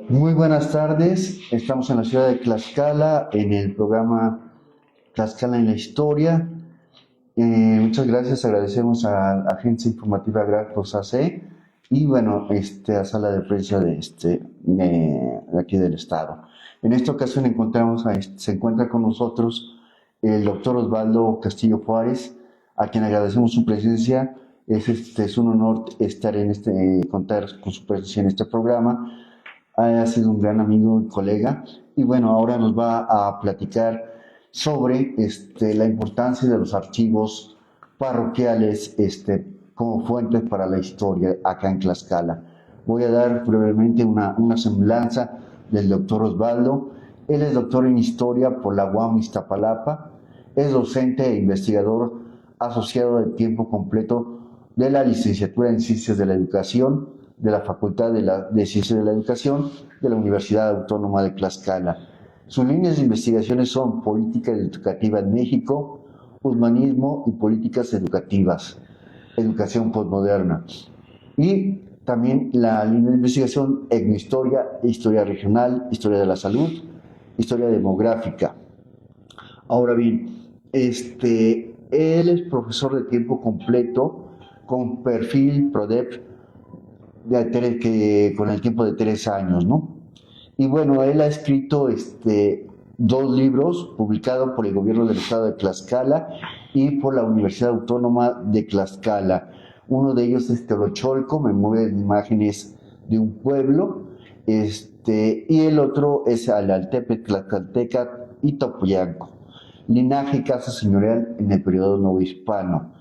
Muy buenas tardes, estamos en la ciudad de Tlaxcala en el programa Tlaxcala en la Historia. Muchas gracias, agradecemos a la Agencia Informativa Grafos AC y bueno, a Sala de Prensa de aquí del Estado. En esta ocasión se encuentra con nosotros el doctor Osvaldo Castillo Juárez, a quien agradecemos su presencia. Es un honor contar con su presencia en este programa. Ha sido un gran amigo y colega, y bueno, ahora nos va a platicar sobre la importancia de los archivos parroquiales como fuentes para la historia acá en Tlaxcala. Voy a dar brevemente una semblanza del doctor Osvaldo. Él es doctor en historia por la UAM Iztapalapa, es docente e investigador asociado de tiempo completo de la licenciatura en Ciencias de la Educación de la Facultad de Ciencias de la Educación de la Universidad Autónoma de Tlaxcala. Sus líneas de investigaciones son política educativa en México, humanismo y políticas educativas, educación postmoderna. Y también la línea de investigación etnohistoria, historia regional, historia de la salud, historia demográfica. Ahora bien, él es profesor de tiempo completo con perfil PRODEP con el tiempo de 3 años, ¿no? Y bueno, él ha escrito 2 libros publicados por el gobierno del estado de Tlaxcala y por la Universidad Autónoma de Tlaxcala. Uno de ellos es Teolocholco, Memoria de Imágenes de un Pueblo, y el otro es Alaltepetl, Tlaxcalteca y Topoyanco, linaje y casa señorial en el periodo novohispano,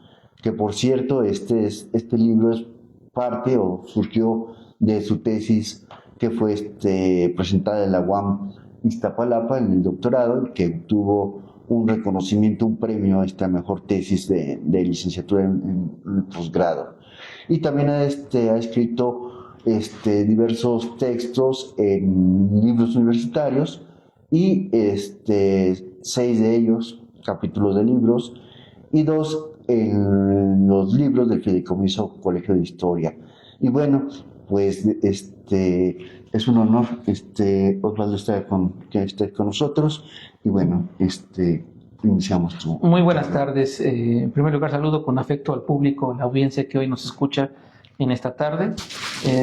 que por cierto, este libro es parte o surgió de su tesis que fue presentada en la UAM Iztapalapa en el doctorado, que obtuvo un reconocimiento, un premio a esta mejor tesis de licenciatura en posgrado. Y también ha escrito diversos textos en libros universitarios y 6 de ellos, capítulos de libros, y 2 en los libros del Fideicomiso Colegio de Historia. Y bueno, pues es un honor Osvaldo que esté con nosotros, y bueno, iniciamos tu. Muy buenas tardes. En primer lugar, saludo con afecto al público, a la audiencia que hoy nos escucha en esta tarde.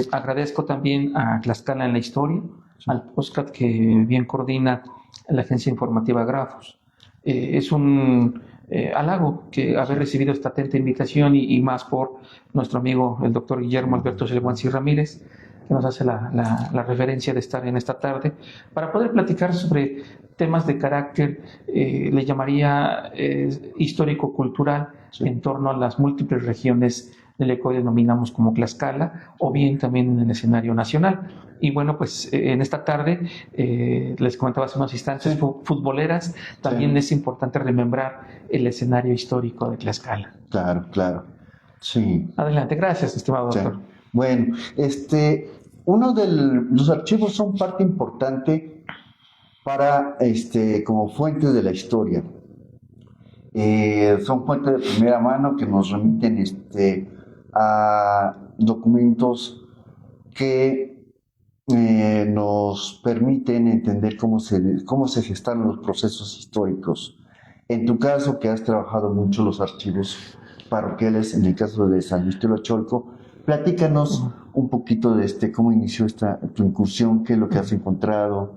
Agradezco también a Tlaxcala en la Historia, al podcast que bien coordina la Agencia Informativa Grafos. Es un halago que haber recibido esta atenta invitación y más por nuestro amigo el doctor Guillermo Alberto Selguanzi Ramírez, que nos hace la referencia de estar en esta tarde para poder platicar sobre temas de carácter, le llamaría histórico-cultural, sí, en torno a las múltiples regiones del que hoy denominamos como Tlaxcala, o bien también en el escenario nacional. Y bueno, pues en esta tarde, les comentaba hace unos instantes, sí, futboleras, también sí, es importante remembrar el escenario histórico de Tlaxcala. Claro, claro. Sí. Adelante, gracias, estimado doctor. Sí. Bueno, los archivos son parte importante para, como fuentes de la historia. Son fuentes de primera mano que nos remiten, a documentos que nos permiten entender cómo se gestan los procesos históricos. En tu caso, que has trabajado mucho los archivos parroquiales, en el caso de San Luis Teolocholco, platícanos un poquito de cómo inició tu incursión, qué es lo que has encontrado,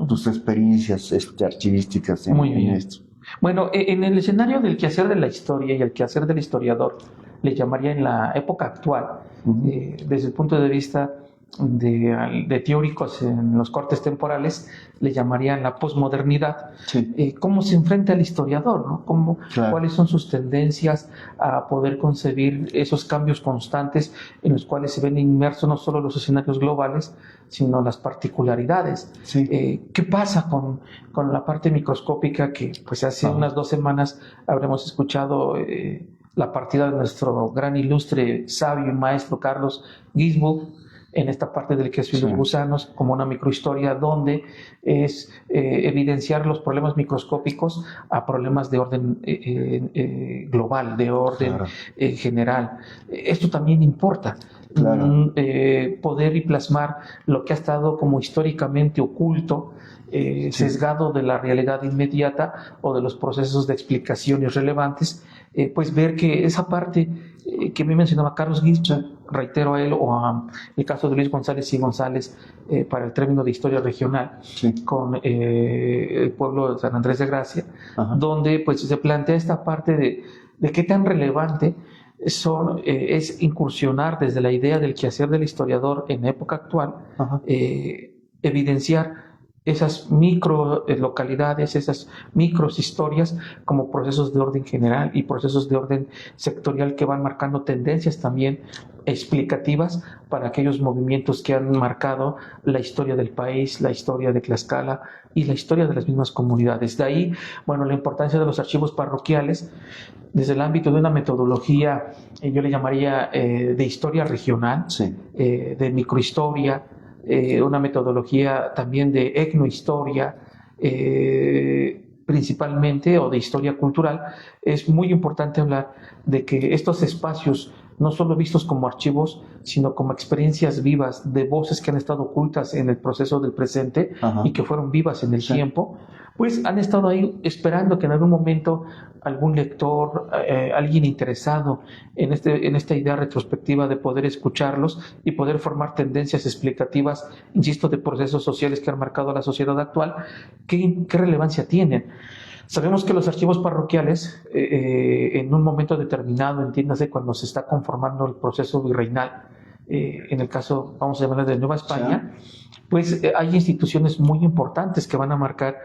tus experiencias archivísticas en esto. Bueno, en el escenario del quehacer de la historia y el quehacer del historiador, le llamaría en la época actual, desde el punto de vista de teóricos en los cortes temporales, le llamarían la posmodernidad. Sí. ¿Cómo se enfrenta el historiador, ¿no? Claro. ¿Cuáles son sus tendencias a poder concebir esos cambios constantes en los cuales se ven inmersos no solo los escenarios globales, sino las particularidades? Sí. ¿Qué pasa con la parte microscópica que pues hace unas 2 semanas habremos escuchado la partida de nuestro gran ilustre sabio y maestro Carlos Ginzburg? en esta parte del queso y los Sí. gusanos, como una microhistoria donde es evidenciar los problemas microscópicos a problemas de orden global, de orden Claro, general. Esto también importa. claro. Poder y plasmar lo que ha estado como históricamente oculto, Sí, sesgado de la realidad inmediata o de los procesos de explicaciones relevantes, pues ver que esa parte que me mencionaba Carlos sí, Guispo, reitero a él, o a el caso de Luis González y González para el término de historia regional sí. con el pueblo de San Andrés de Gracia, Ajá, donde pues se plantea esta parte de qué tan relevante es incursionar desde la idea del quehacer del historiador en época actual, ajá. evidenciar esas micro localidades, esas micros historias como procesos de orden general y procesos de orden sectorial que van marcando tendencias también explicativas para aquellos movimientos que han marcado la historia del país, la historia de Tlaxcala y la historia de las mismas comunidades. De ahí, bueno, la importancia de los archivos parroquiales desde el ámbito de una metodología, yo le llamaría de historia regional, Sí, de microhistoria, una metodología también de etnohistoria, principalmente, o de historia cultural. Es muy importante hablar de que estos espacios, no solo vistos como archivos, sino como experiencias vivas de voces que han estado ocultas en el proceso del presente ajá. y que fueron vivas en el Sí, tiempo, pues han estado ahí esperando que en algún momento algún lector, alguien interesado en esta idea retrospectiva de poder escucharlos y poder formar tendencias explicativas, insisto, de procesos sociales que han marcado a la sociedad actual, qué relevancia tienen. Sabemos que los archivos parroquiales, en un momento determinado, entiéndase, cuando se está conformando el proceso virreinal, en el caso, vamos a llamarlo de Nueva sí, España, pues hay instituciones muy importantes que van a marcar,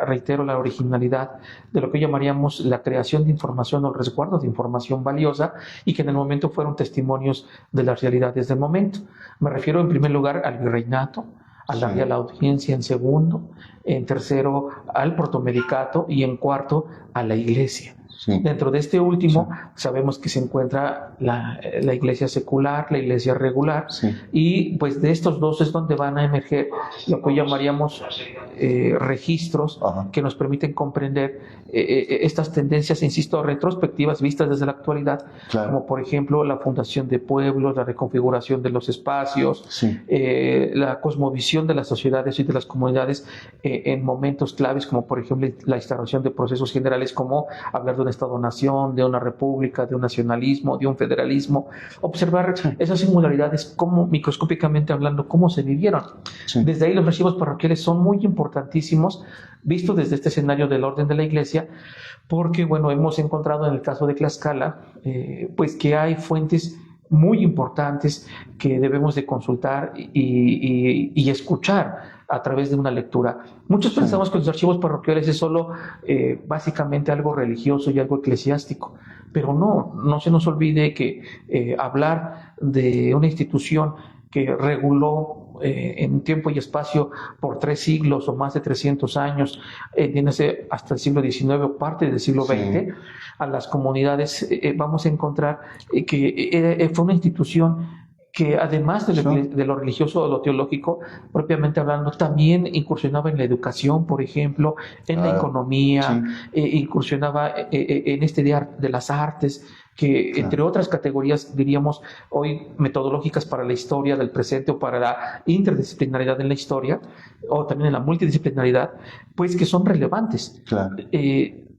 reitero, la originalidad de lo que llamaríamos la creación de información o el resguardo de información valiosa y que en el momento fueron testimonios de las realidades del momento. Me refiero en primer lugar al virreinato, a la sí, Real Audiencia en segundo, en tercero al protomedicato y en cuarto a la Iglesia. sí, Dentro de este sí, último sabemos que se encuentra la iglesia secular, la iglesia regular, sí, y pues de estos dos es donde van a emerger lo que hoy llamaríamos registros ajá. que nos permiten comprender estas tendencias, insisto, retrospectivas vistas desde la actualidad, Claro, como por ejemplo la fundación de pueblos, la reconfiguración de los espacios, sí, la cosmovisión de las sociedades y de las comunidades en momentos claves, como por ejemplo la instauración de procesos generales como hablar de un Estado-nación, de una república, de un nacionalismo, de un federalismo, observar sí, esas singularidades, como microscópicamente hablando, cómo se vivieron. sí, Desde ahí los archivos parroquiales son muy importantísimos, vistos desde este escenario del orden de la iglesia, porque, bueno, hemos encontrado en el caso de Tlaxcala, pues que hay fuentes muy importantes que debemos de consultar y escuchar a través de una lectura. Muchos sí, pensamos que los archivos parroquiales es solo básicamente algo religioso y algo eclesiástico, pero no se nos olvide que hablar de una institución que reguló en tiempo y espacio por 3 siglos o más de 300 años, entiéndase hasta el siglo XIX o parte del siglo sí, XX, a las comunidades, vamos a encontrar que fue una institución que además sí, de lo religioso o lo teológico, propiamente hablando, también incursionaba en la educación, por ejemplo, en la claro, economía, sí, incursionaba en este de las artes, que entre claro, otras categorías, diríamos hoy, metodológicas para la historia del presente o para la interdisciplinaridad en la historia, o también en la multidisciplinaridad, pues que son relevantes. claro,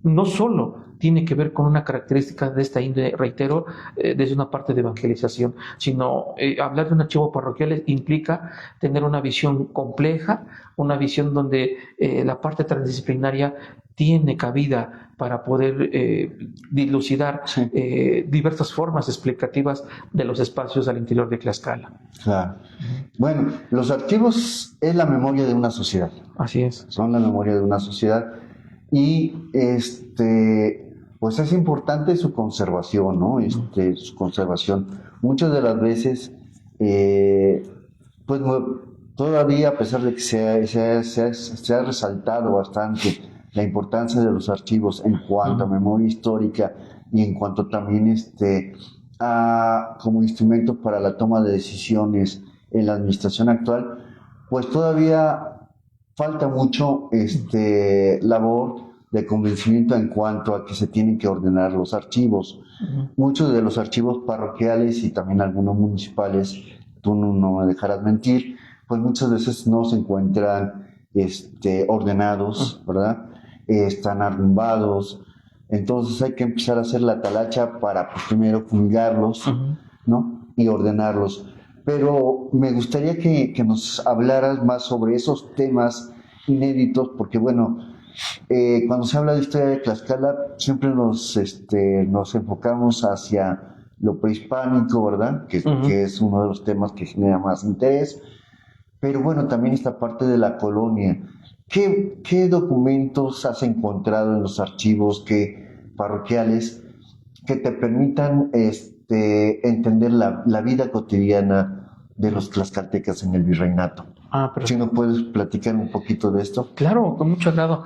No solo tiene que ver con una característica de esta índole, reitero, desde una parte de evangelización, sino hablar de un archivo parroquial implica tener una visión compleja, una visión donde la parte transdisciplinaria tiene cabida para poder dilucidar sí, diversas formas explicativas de los espacios al interior de Tlaxcala. claro. Bueno, los archivos es la memoria de una sociedad, Así es. son la memoria de una sociedad y pues es importante su conservación, ¿no? Su conservación. Muchas de las veces, pues todavía a pesar de que se ha resaltado bastante la importancia de los archivos en cuanto a memoria histórica y en cuanto también como instrumento para la toma de decisiones en la administración actual, pues todavía falta mucho labor de convencimiento en cuanto a que se tienen que ordenar los archivos. Muchos de los archivos parroquiales y también algunos municipales, tú no me dejarás mentir, pues muchas veces no se encuentran ordenados, ¿verdad? Están arrumbados. Entonces hay que empezar a hacer la talacha para primero fumigarlos, ¿no? Y ordenarlos. Pero me gustaría que nos hablaras más sobre esos temas inéditos, porque bueno, cuando se habla de historia de Tlaxcala, siempre nos enfocamos hacia lo prehispánico, ¿verdad? Que es uno de los temas que genera más interés. Pero bueno, también esta parte de la colonia. ¿Qué documentos has encontrado en los archivos parroquiales que te permitan entender la vida cotidiana de los tlaxcaltecas en el virreinato? Pero Si nos puedes platicar un poquito de esto. Claro, con mucho agrado.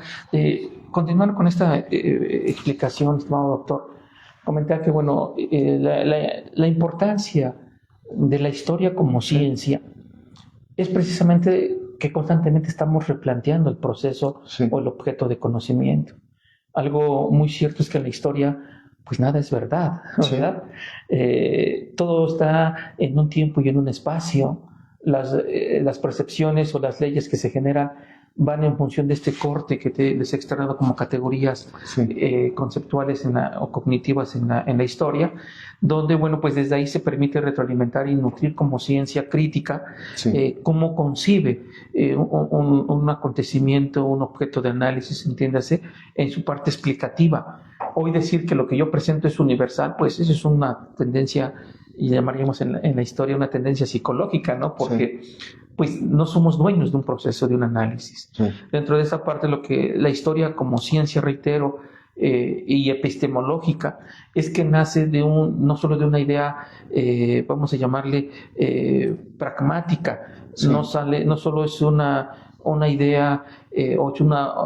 Continuar con esta explicación, estimado doctor. Comentar que, bueno, la importancia de la historia como ciencia es precisamente que constantemente estamos replanteando el proceso o el objeto de conocimiento. Algo muy cierto es que en la historia, pues nada es verdad, ¿verdad? Todo está en un tiempo y en un espacio. Las percepciones o las leyes que se generan van en función de este corte que les he extraído como categorías conceptuales o cognitivas en la historia, donde, bueno, pues desde ahí se permite retroalimentar y nutrir como ciencia crítica cómo concibe un acontecimiento, un objeto de análisis, entiéndase, en su parte explicativa. Hoy decir que lo que yo presento es universal, pues eso es una tendencia, y llamaríamos en la historia una tendencia psicológica, ¿no? Porque pues no somos dueños de un proceso, de un análisis. Dentro de esa parte, lo que la historia como ciencia, reitero, y epistemológica, es que nace no solo de una idea, vamos a llamarle pragmática, no solo es una idea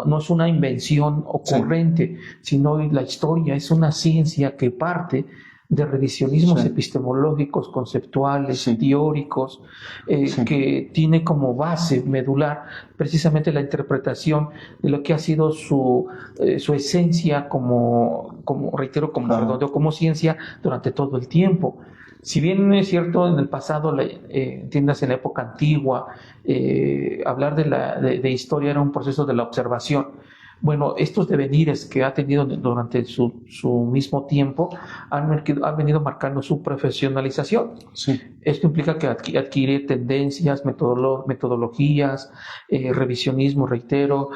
no es una invención ocurrente, sino la historia es una ciencia que parte de revisionismos epistemológicos, conceptuales, teóricos, que tiene como base medular precisamente la interpretación de lo que ha sido su esencia como ciencia durante todo el tiempo. Si bien es cierto, en el pasado, entiendas, en la época antigua, hablar de historia era un proceso de la observación. Bueno, estos devenires que ha tenido durante su mismo tiempo han venido marcando su profesionalización. Esto implica que adquiere tendencias, metodologías, revisionismo, reitero,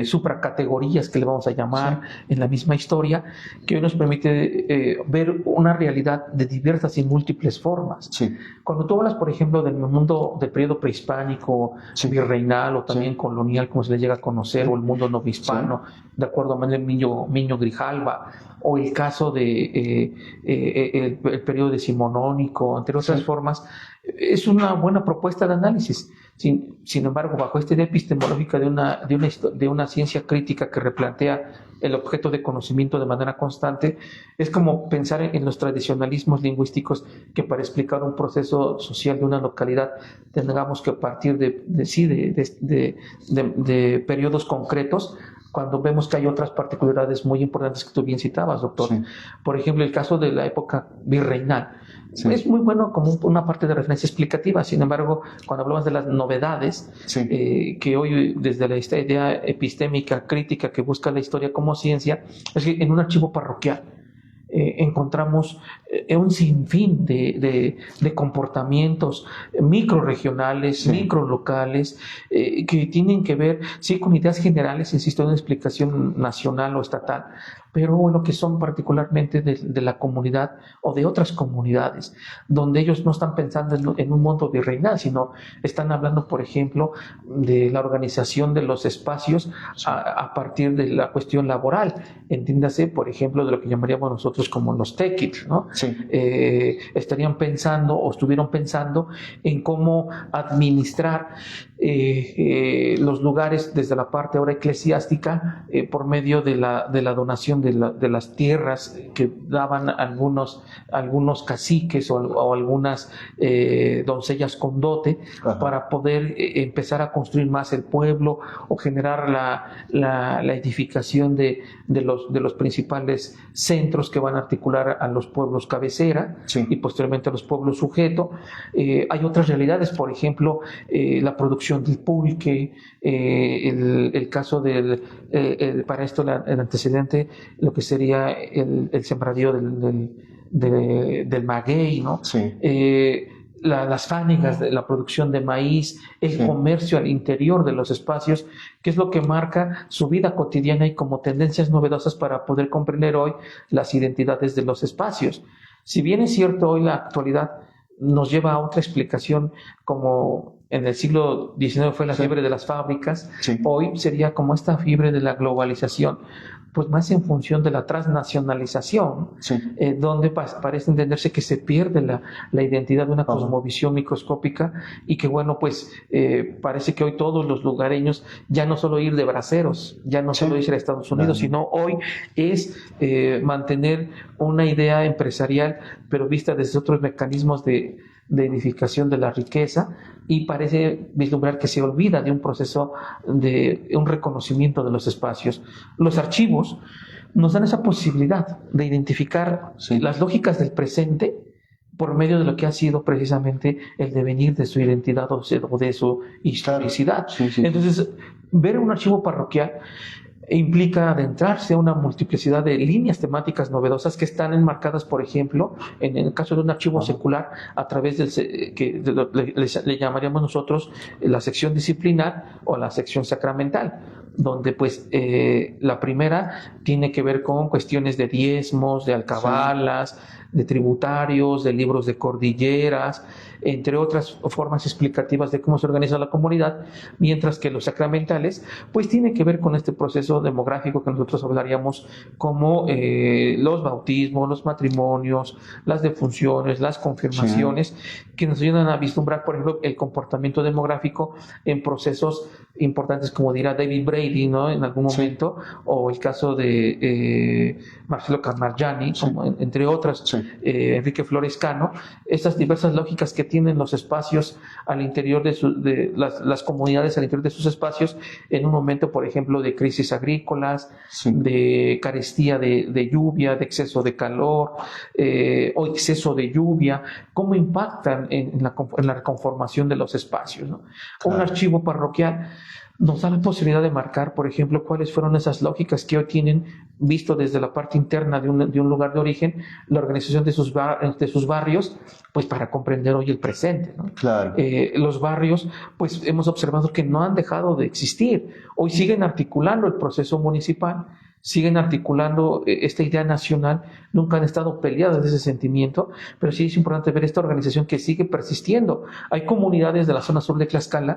supracategorías que le vamos a llamar en la misma historia, que hoy nos permite ver una realidad de diversas y múltiples formas. Cuando tú hablas, por ejemplo, del mundo del periodo prehispánico, virreinal o también colonial, como se le llega a conocer, o el mundo novohispano, de acuerdo a Manuel Miño Grijalva, o el caso de el periodo decimonónico, entre otras formas, es una buena propuesta de análisis. Sin embargo, bajo esta idea epistemológica de una ciencia crítica que replantea el objeto de conocimiento de manera constante, es como pensar en los tradicionalismos lingüísticos, que para explicar un proceso social de una localidad tengamos que partir de periodos concretos, cuando vemos que hay otras particularidades muy importantes que tú bien citabas, doctor. Por ejemplo, el caso de la época virreinal. Es muy bueno como una parte de referencia explicativa. Sin embargo, cuando hablamos de las novedades, que hoy desde esta idea epistémica crítica que busca la historia como ciencia, es que en un archivo parroquial encontramos un sinfín de comportamientos microregionales, microlocales, que tienen que ver, sí, con ideas generales, insisto, en una explicación nacional o estatal, pero bueno, que son particularmente de la comunidad o de otras comunidades, donde ellos no están pensando en un mundo virreinal, sino están hablando, por ejemplo, de la organización de los espacios a partir de la cuestión laboral. Entiéndase, por ejemplo, de lo que llamaríamos nosotros como los tequit, ¿no? Estarían pensando o estuvieron pensando en cómo administrar los lugares desde la parte ahora eclesiástica por medio de la donación administración de las tierras que daban algunos caciques o algunas doncellas con dote, para poder empezar a construir más el pueblo o generar la edificación de los principales centros que van a articular a los pueblos cabecera y posteriormente a los pueblos sujeto. Hay otras realidades, por ejemplo, la producción del pulque, el caso para esto el antecedente, lo que sería el sembradío del maguey, ¿no? Las fánegas de la producción de maíz, el comercio al interior de los espacios, que es lo que marca su vida cotidiana y como tendencias novedosas para poder comprender hoy las identidades de los espacios. Si bien es cierto, hoy la actualidad nos lleva a otra explicación, como en el siglo XIX fue la fiebre de las fábricas, hoy sería como esta fiebre de la globalización, pues más en función de la transnacionalización, donde parece entenderse que se pierde la identidad de una cosmovisión microscópica y que bueno, pues parece que hoy todos los lugareños ya no solo ir de braceros, ya no solo ir a Estados Unidos, sino hoy es mantener una idea empresarial, pero vista desde otros mecanismos de edificación de la riqueza, y parece vislumbrar que se olvida de un proceso de un reconocimiento de los espacios. Los archivos nos dan esa posibilidad de identificar las lógicas del presente por medio de lo que ha sido precisamente el devenir de su identidad o de su historicidad. Entonces, ver un archivo parroquial implica adentrarse a una multiplicidad de líneas temáticas novedosas que están enmarcadas, por ejemplo, en el caso de un archivo secular, a través le llamaríamos nosotros la sección disciplinar o la sección sacramental, donde pues la primera tiene que ver con cuestiones de diezmos, de alcabalas, de tributarios, de libros de cordilleras, entre otras formas explicativas de cómo se organiza la comunidad, mientras que los sacramentales pues tiene que ver con este proceso demográfico que nosotros hablaríamos como los bautismos, los matrimonios, las defunciones, las confirmaciones, que nos ayudan a vislumbrar, por ejemplo, el comportamiento demográfico en procesos importantes, como dirá David Brady, ¿no?, en algún momento, o el caso de Marcelo Carmargiani, entre otras, Enrique Flores Cano, estas diversas lógicas que tienen los espacios al interior de las comunidades al interior de sus espacios en un momento, por ejemplo, de crisis agrícolas, de carestía de lluvia, de exceso de calor o exceso de lluvia, cómo impactan en la conformación de los espacios, ¿no? Un archivo parroquial nos da la posibilidad de marcar, por ejemplo, cuáles fueron esas lógicas que hoy tienen, visto desde la parte interna de un lugar de origen, la organización de sus barrios, pues para comprender hoy el presente, ¿no? Los barrios, pues hemos observado que no han dejado de existir. Hoy siguen articulando el proceso municipal, siguen articulando esta idea nacional, nunca han estado peleadas de ese sentimiento, pero sí es importante ver esta organización que sigue persistiendo. Hay comunidades de la zona sur de Tlaxcala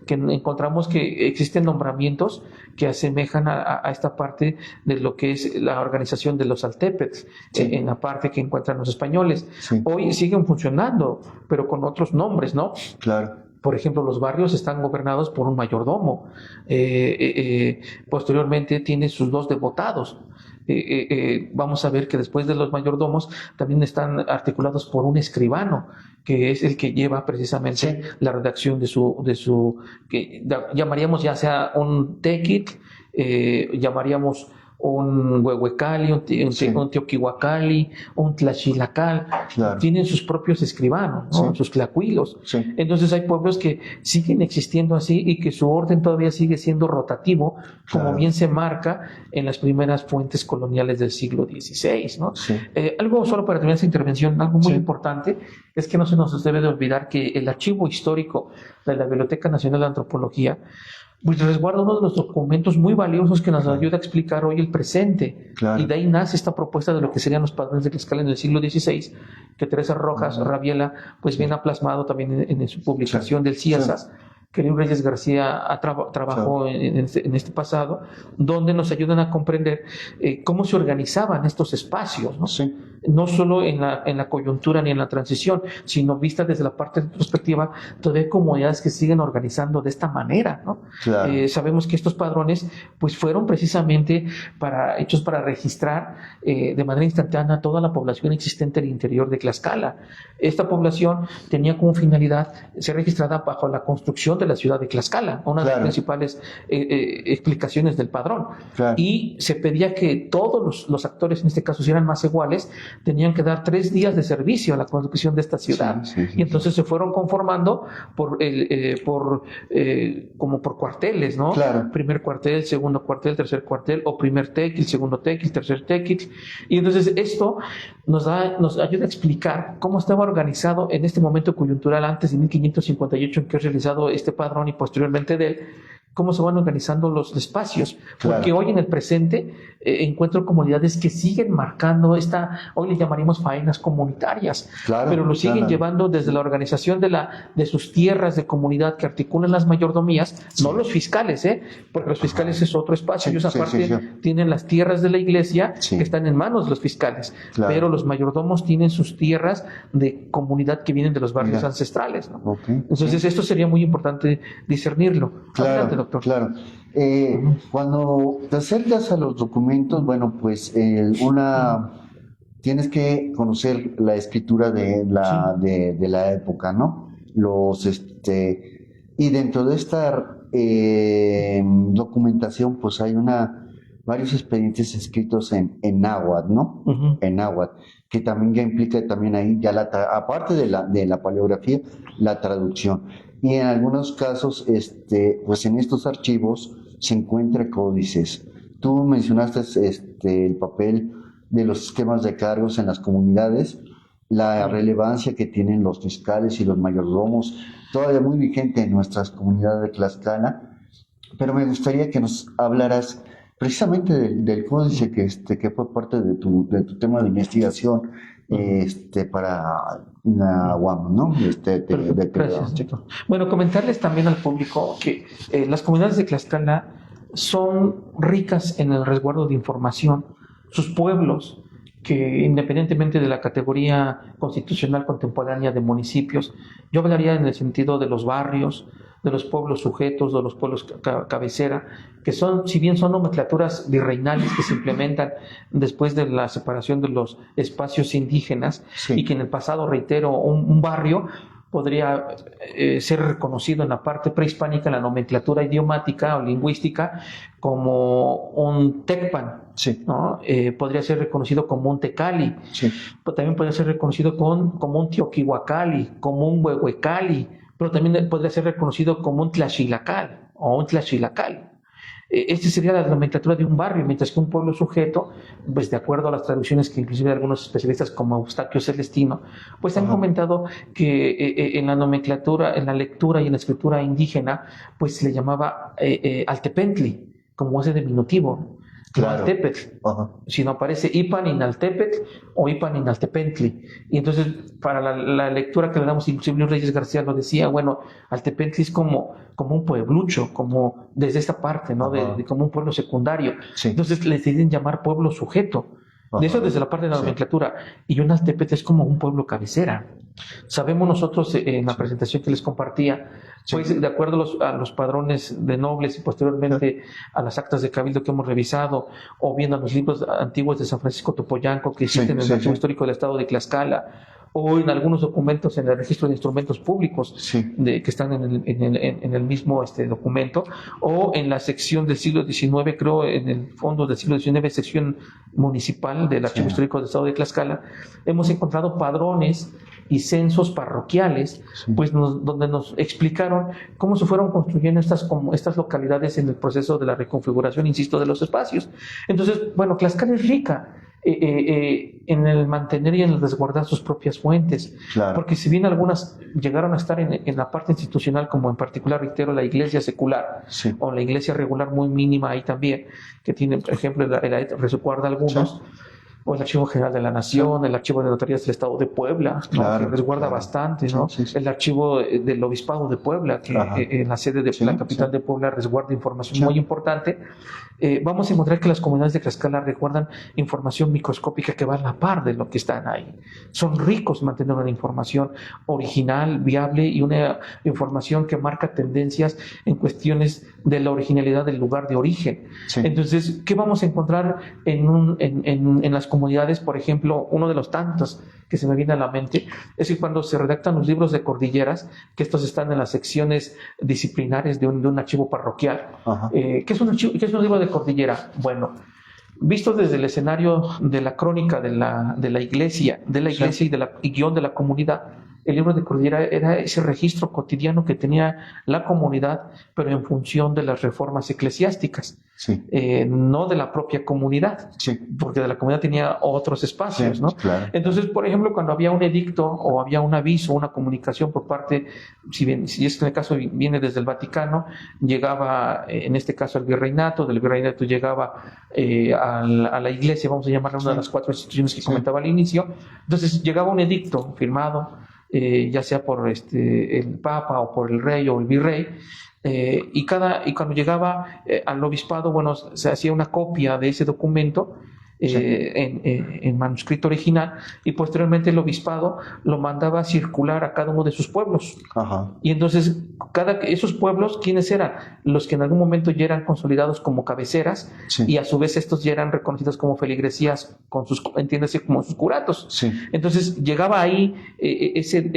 que encontramos que existen nombramientos que asemejan a esta parte de lo que es la organización de los Altepecs, en la parte que encuentran los españoles. Hoy siguen funcionando, pero con otros nombres, ¿no? Por ejemplo, los barrios están gobernados por un mayordomo. Posteriormente tiene sus 2 devotados. Vamos a ver que después de los mayordomos también están articulados por un escribano, que es el que lleva precisamente la redacción de su que llamaríamos ya sea un tequit, llamaríamos un huehuecali, un teoquihuacali, un tlaxilacal, tienen sus propios escribanos, ¿no?, sus tlacuilos. Entonces hay pueblos que siguen existiendo así y que su orden todavía sigue siendo rotativo, como bien se marca en las primeras fuentes coloniales del siglo XVI, ¿no? Algo solo para terminar esta intervención, algo muy importante, es que no se nos debe de olvidar que el archivo histórico de la Biblioteca Nacional de Antropología pues resguarda uno de los documentos muy valiosos que nos ayuda a explicar hoy el presente. Y de ahí nace esta propuesta de lo que serían los padrones de Tlaxcala en el siglo XVI, que Teresa Rojas Rabiela pues bien ha plasmado también en su publicación del CIASAS, que Luis Reyes García trabajó en este pasado, donde nos ayudan a comprender cómo se organizaban estos espacios, ¿no? no solo en la coyuntura ni en la transición, sino vista desde la parte de perspectiva, todavía hay comunidades que siguen organizando de esta manera, ¿no? Claro. Sabemos que estos padrones pues fueron precisamente hechos para registrar de manera instantánea toda la población existente en el interior de Tlaxcala. Esta población tenía como finalidad ser registrada bajo la construcción de la ciudad de Tlaxcala, una de las principales explicaciones del padrón. Claro. Y se pedía que todos los actores, en este caso, si eran más iguales, tenían que dar 3 días de servicio a la construcción de esta ciudad. Y entonces se fueron conformando como por cuarteles, ¿no? Claro. Primer cuartel, segundo cuartel, tercer cuartel, o primer tequil, segundo tequil, tercer tequil. Y entonces esto nos ayuda a explicar cómo estaba organizado en este momento coyuntural antes de 1558 en que es realizado este padrón y posteriormente de él, cómo se van organizando los espacios, porque hoy en el presente encuentro comunidades que siguen marcando hoy le llamaríamos faenas comunitarias, pero lo siguen llevando desde la organización de sus tierras de comunidad que articulan las mayordomías, no los fiscales, porque los fiscales es otro espacio, ellos aparte tienen las tierras de la iglesia que están en manos de los fiscales, pero los mayordomos tienen sus tierras de comunidad que vienen de los barrios ancestrales, ¿no? Entonces esto sería muy importante discernirlo. Adelante, doctor. Claro. Cuando te acercas a los documentos, bueno, pues tienes que conocer la escritura de la época, ¿no? Y dentro de esta documentación, pues hay varios expedientes escritos en náhuatl, ¿no? En náhuatl, que también ya implica también ahí aparte de la paleografía, la traducción. Y en algunos casos, pues en estos archivos se encuentran códices. Tú mencionaste el papel de los esquemas de cargos en las comunidades, la relevancia que tienen los fiscales y los mayordomos, todavía muy vigente en nuestras comunidades de Tlaxcala, pero me gustaría que nos hablaras precisamente del códice que fue parte de tu tema de investigación para la UAM, ¿no? Gracias, Chico. Bueno, comentarles también al público que las comunidades de Tlaxcala son ricas en el resguardo de información. Sus pueblos, que independientemente de la categoría constitucional contemporánea de municipios, yo hablaría en el sentido de los barrios, de los pueblos sujetos, de los pueblos cabecera, que si bien son nomenclaturas virreinales que se implementan después de la separación de los espacios indígenas, y que en el pasado, reitero, un barrio podría ser reconocido en la parte prehispánica, en la nomenclatura idiomática o lingüística, como un tecpan, ¿no? Podría ser reconocido como un tecali, también podría ser reconocido como un tioquihuacali, como un huehuecali, pero también podría ser reconocido como un tlaxilacal o un tlaxilacal. Esta sería la nomenclatura de un barrio, mientras que un pueblo sujeto, pues de acuerdo a las traducciones que inclusive algunos especialistas como Eustaquio Celestino, pues han comentado que en la nomenclatura, en la lectura y en la escritura indígena, pues se le llamaba altepentli, como ese diminutivo. Claro. Altepetl, si no aparece Ipan Inaltepetl o Ipan Inaltepentli. Y entonces, para la lectura que le damos, inclusive Luis Reyes García lo decía, bueno, Altepentli es como un pueblucho, como desde esta parte, ¿no? Como un pueblo secundario. Entonces le deciden llamar pueblo sujeto. De eso desde la parte de la nomenclatura. Y un Altepetl es como un pueblo cabecera. Sabemos nosotros en la presentación que les compartía, pues de acuerdo a los padrones de nobles y posteriormente a las actas de cabildo que hemos revisado, o bien a los libros antiguos de San Francisco Topoyanco que existen en el Archivo Histórico del Estado de Tlaxcala, o en algunos documentos en el registro de instrumentos públicos que están en el mismo documento, o en la sección del siglo XIX, creo, en el fondo del siglo XIX, sección municipal del Archivo Histórico del Estado de Tlaxcala, hemos encontrado padrones y censos parroquiales, pues donde nos explicaron cómo se fueron construyendo estas localidades en el proceso de la reconfiguración, insisto, de los espacios. Entonces, bueno, Tlaxcala es rica en el mantener y en el resguardar sus propias fuentes, porque si bien algunas llegaron a estar en la parte institucional, como en particular, reitero, la iglesia secular o la iglesia regular muy mínima ahí también, que tiene, por ejemplo, resguarda algunos, o el Archivo General de la Nación, el Archivo de Notarías del Estado de Puebla, ¿no? Claro, que resguarda claro. bastante, ¿no? Sí, sí, sí. El Archivo del Obispado de Puebla, que en la sede de la capital de Puebla resguarda información muy importante. Vamos a encontrar que las comunidades de Tlaxcala resguardan información microscópica que va a la par de lo que están ahí. Son ricos manteniendo una información original, viable y una información que marca tendencias en cuestiones de la originalidad del lugar de origen. Sí. Entonces, ¿qué vamos a encontrar en las comunidades? Por ejemplo, uno de los tantos que se me viene a la mente es que cuando se redactan los libros de cordilleras, que estos están en las secciones disciplinares de un archivo parroquial, ¿qué es un libro de cordillera? Bueno, visto desde el escenario de la crónica de la iglesia y guión de la comunidad, el libro de cordillera era ese registro cotidiano que tenía la comunidad, pero en función de las reformas eclesiásticas, no de la propia comunidad, porque de la comunidad tenía otros espacios, ¿no? Claro. Entonces, por ejemplo, cuando había un edicto o había un aviso, una comunicación por parte, si es que en el caso viene desde el Vaticano, llegaba, en este caso, al virreinato, del virreinato llegaba a la iglesia, vamos a llamarla una de las 4 instituciones que comentaba al inicio. Entonces, llegaba un edicto firmado, ya sea por el Papa o por el Rey o el Virrey, y cuando llegaba al obispado, bueno, se hacía una copia de ese documento en manuscrito original, y posteriormente el obispado lo mandaba a circular a cada uno de sus pueblos. Y entonces esos pueblos, ¿quiénes eran? Los que en algún momento ya eran consolidados como cabeceras, y a su vez estos ya eran reconocidos como feligresías, entiéndase, como sus curatos. Entonces llegaba ahí ese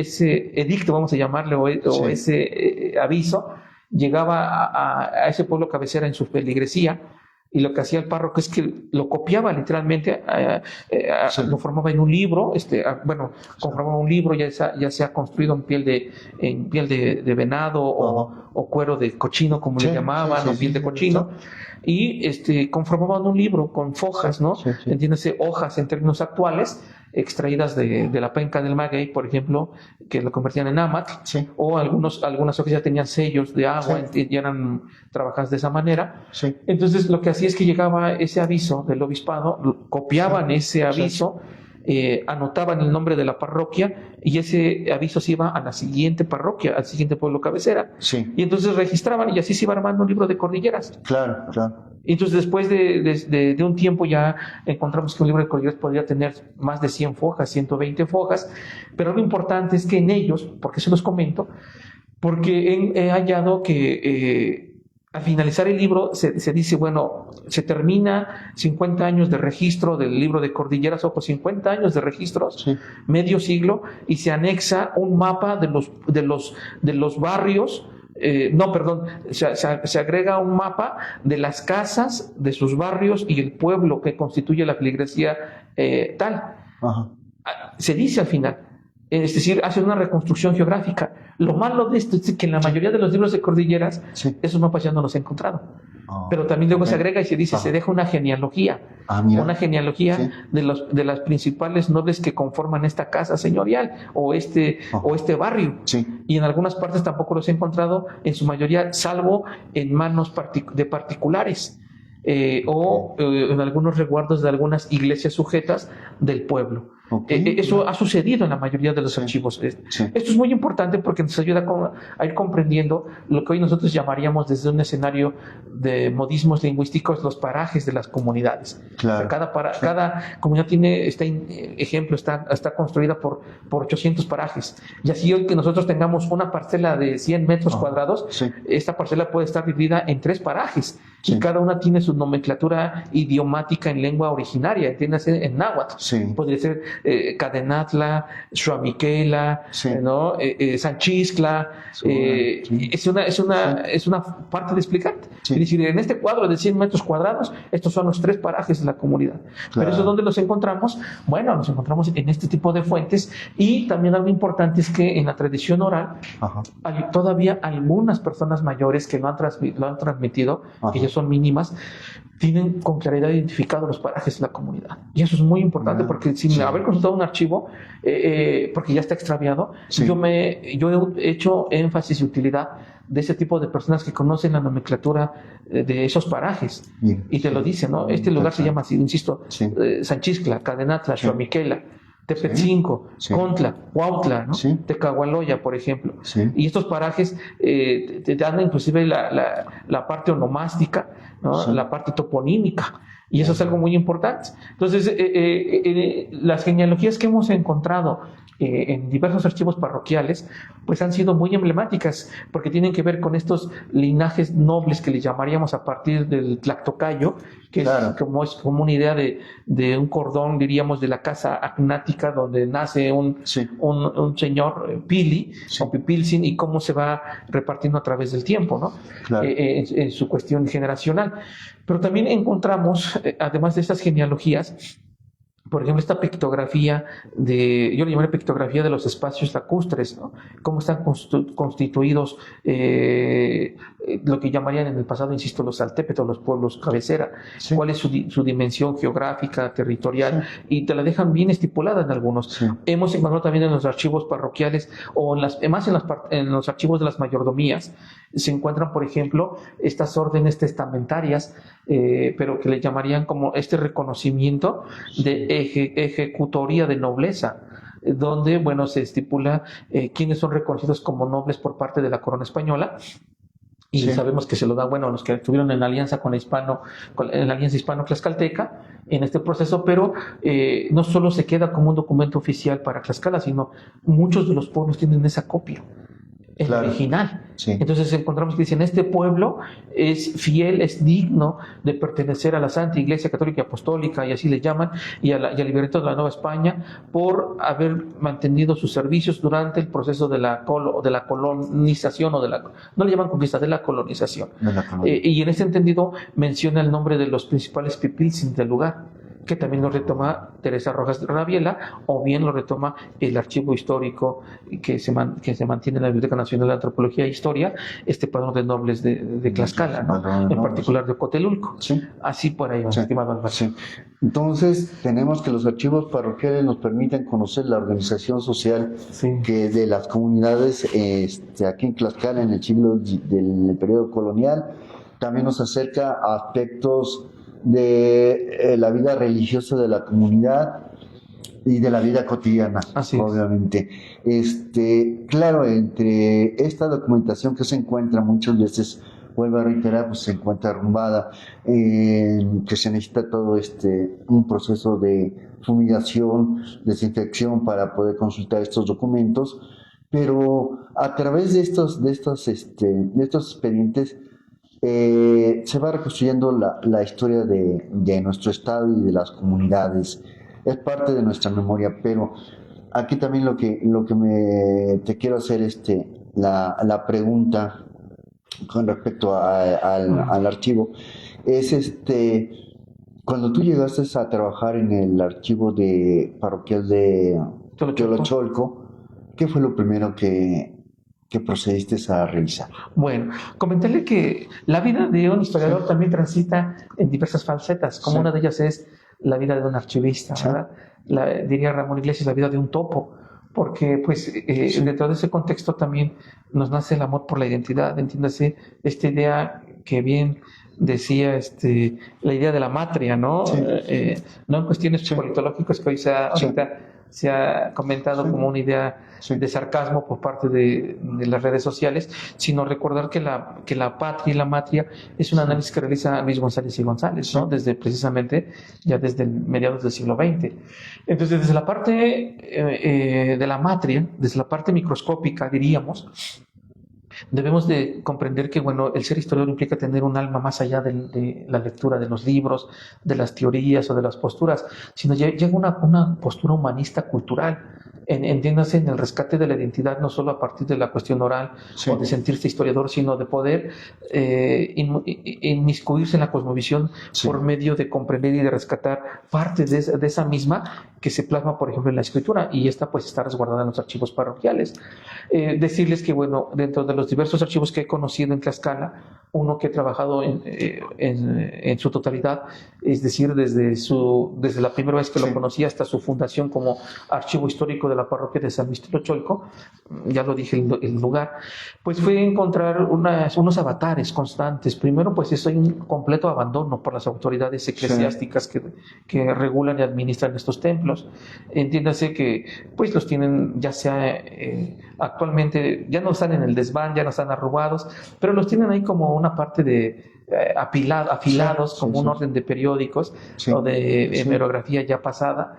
edicto, vamos a llamarle, o ese aviso, llegaba a ese pueblo cabecera en su feligresía, y lo que hacía el párroco es que lo copiaba literalmente, lo formaba en un libro, conformaba un libro, ya sea construido en piel de venado o cuero de cochino, como le llamaban, o piel de cochino, y conformaban un libro con fojas, ¿no? Entiéndase, hojas en términos actuales, extraídas de la penca del maguey, por ejemplo, que lo convertían en ámatl, o algunas hojas ya tenían sellos de agua, ya eran trabajadas de esa manera. Entonces lo que hacía es que llegaba ese aviso del obispado, copiaban ese aviso, anotaban el nombre de la parroquia, y ese aviso se iba a la siguiente parroquia, al siguiente pueblo cabecera, y entonces registraban, y así se iba armando un libro de cordilleras. Claro, claro. Entonces, después de un tiempo, ya encontramos que un libro de cordilleras podría tener más de 100 fojas, 120 fojas, pero lo importante es que en ellos, ¿por qué se los comento? Porque he hallado que al finalizar el libro se dice, bueno, se termina 50 años de registro del libro de cordilleras, o 50 años de registros, medio siglo, y se anexa un mapa de los barrios. Se agrega un mapa de las casas, de sus barrios y el pueblo que constituye la feligresía tal. Se dice al final, es decir, hace una reconstrucción geográfica. Lo malo de esto es que en la mayoría de los libros de cordilleras, esos mapas ya no los he encontrado. Pero también luego se agrega y se dice, se deja una genealogía, una genealogía de las principales nobles que conforman esta casa señorial o este barrio. Y en algunas partes tampoco los he encontrado, en su mayoría, salvo en manos de particulares, o en algunos resguardos de algunas iglesias sujetas del pueblo. Eso ha sucedido en la mayoría de los archivos. Esto es muy importante porque nos ayuda a ir comprendiendo lo que hoy nosotros llamaríamos, desde un escenario de modismos lingüísticos, los parajes de las comunidades. Claro. O sea, cada comunidad tiene, está construida por 800 parajes. Y así, hoy que nosotros tengamos una parcela de 100 metros cuadrados, esta parcela puede estar dividida en 3 parajes. Y cada una tiene su nomenclatura idiomática en lengua originaria, entiéndase, en náhuatl. Podría ser Cadenatla, Xuamiquela, ¿no? Sanchiscla. Es una parte de explicar. Es decir, en este cuadro de 100 metros cuadrados, estos son los 3 parajes de la comunidad. Pero eso, ¿dónde los encontramos? Bueno, los encontramos en este tipo de fuentes. Y también algo importante es que en la tradición oral hay todavía algunas personas mayores que lo han transmitido, que ya son mínimas, tienen con claridad identificados los parajes de la comunidad. Y eso es muy importante, porque sin haber consultado un archivo, porque ya está extraviado, yo he hecho énfasis y utilidad de ese tipo de personas que conocen la nomenclatura de esos parajes. Bien. Y te lo dicen, ¿no? Este lugar se llama así, insisto, Sí. Sanchixtla, Cadenatla, Sí. Xomiquela, Tepetzinco, Sí. Contla, Huautla, ¿no? Sí. Tecahualoya, por ejemplo. Sí. Y estos parajes te dan inclusive la parte onomástica, ¿no? Sí. La parte toponímica. Y eso es algo muy importante. Entonces, las genealogías que hemos encontrado en diversos archivos parroquiales, pues han sido muy emblemáticas, porque tienen que ver con estos linajes nobles que le llamaríamos a partir del Tlactocayo, que Claro. es como una idea de un cordón, diríamos, de la casa agnática, donde nace un señor Pili, Sí. o Pipilzin, y cómo se va repartiendo a través del tiempo, ¿no? Claro. En su cuestión generacional. Pero también encontramos, además de estas genealogías, por ejemplo, esta pictografía yo le llamaré pictografía de los espacios lacustres, ¿no? Cómo están constituidos lo que llamarían en el pasado, insisto, los saltépetros, los pueblos cabecera, Sí. cuál es su dimensión geográfica, territorial, y te la dejan bien estipulada en algunos. Sí. Hemos encontrado también en los archivos parroquiales, o en los archivos de las mayordomías, se encuentran, por ejemplo, estas órdenes testamentarias, pero que le llamarían como este reconocimiento de ejecutoría de nobleza, donde, bueno, se estipula quiénes son reconocidos como nobles por parte de la corona española. Y Sí. sabemos que se lo da, bueno, a los que estuvieron en alianza en la alianza hispano-tlaxcalteca en este proceso, pero no solo se queda como un documento oficial para Tlaxcala, sino muchos de los pueblos tienen esa copia, el Claro. original. Sí. Entonces encontramos que dicen, este pueblo es fiel, es digno de pertenecer a la Santa Iglesia Católica y Apostólica, y así le llaman, y al Libreto de la Nueva España, por haber mantenido sus servicios durante el proceso de la colonización, no le llaman conquista, de la colonización. De la colonia. Y en ese entendido menciona el nombre de los principales pipilzin del lugar, que también lo retoma Teresa Rojas de Rabiela, o bien lo retoma el archivo histórico que se mantiene en la Biblioteca Nacional de Antropología e Historia, este padrón de nobles de Tlaxcala, ¿no? Padrón de En nobles. particular de Cotelulco. Sí. Así por ahí, Sí. estimado Álvaro. Sí. Entonces, tenemos que los archivos parroquiales nos permiten conocer la organización social Sí. que de las comunidades aquí en Tlaxcala en el del periodo colonial. También nos acerca a aspectos de la vida religiosa de la comunidad y de la vida cotidiana, Así es. obviamente. Claro, entre esta documentación que se encuentra muchas veces, vuelvo a reiterar, pues se encuentra arrumbada, que se necesita todo un proceso de fumigación, desinfección para poder consultar estos documentos, pero a través de estos expedientes se va reconstruyendo la historia de nuestro estado y de las comunidades. Es parte de nuestra memoria, pero aquí también lo que te quiero hacer la pregunta con respecto al archivo es cuando tú llegaste a trabajar en el archivo parroquial de Tolocholco, ¿qué fue lo primero que procediste a revisar? Bueno, comentarle que la vida de un historiador también transita en diversas facetas, como una de ellas es la vida de un archivista, ¿verdad? Diría Ramón Iglesias, la vida de un topo, porque pues dentro de ese contexto también nos nace el amor por la identidad, entiéndase esta idea que bien decía la idea de la matria, ¿no? Sí. No en cuestiones politológicas que hoy ahorita se ha comentado como una idea de sarcasmo por parte de las redes sociales, sino recordar que la patria y la matria es un análisis que realiza Luis González y González, ¿no? Ya desde mediados del siglo XX. Entonces, desde la parte de la matria, desde la parte microscópica, diríamos, debemos de comprender que, bueno, el ser historiador implica tener un alma más allá de la lectura de los libros, de las teorías o de las posturas, sino llega una postura humanista cultural, entiéndase, en el rescate de la identidad, no solo a partir de la cuestión oral o de sentirse historiador, sino de poder inmiscuirse en la cosmovisión por medio de comprender y de rescatar parte de esa misma que se plasma, por ejemplo, en la escritura, y esta pues está resguardada en los archivos parroquiales. Decirles que, bueno, dentro de los diversos archivos que he conocido en Tlaxcala, uno que he trabajado en su totalidad, es decir, desde la primera vez que lo conocí hasta su fundación como archivo histórico de la parroquia de San Luis Tolocholco, ya lo dije el lugar, pues fue encontrar unos avatares constantes. Primero, pues es un completo abandono por las autoridades eclesiásticas que regulan y administran estos templos. Entiéndase que pues los tienen, ya sea actualmente, ya no están en el desván, ya no están arrugados, pero los tienen ahí como una parte de afilados, como un orden de periódicos o de hemerografía ya pasada,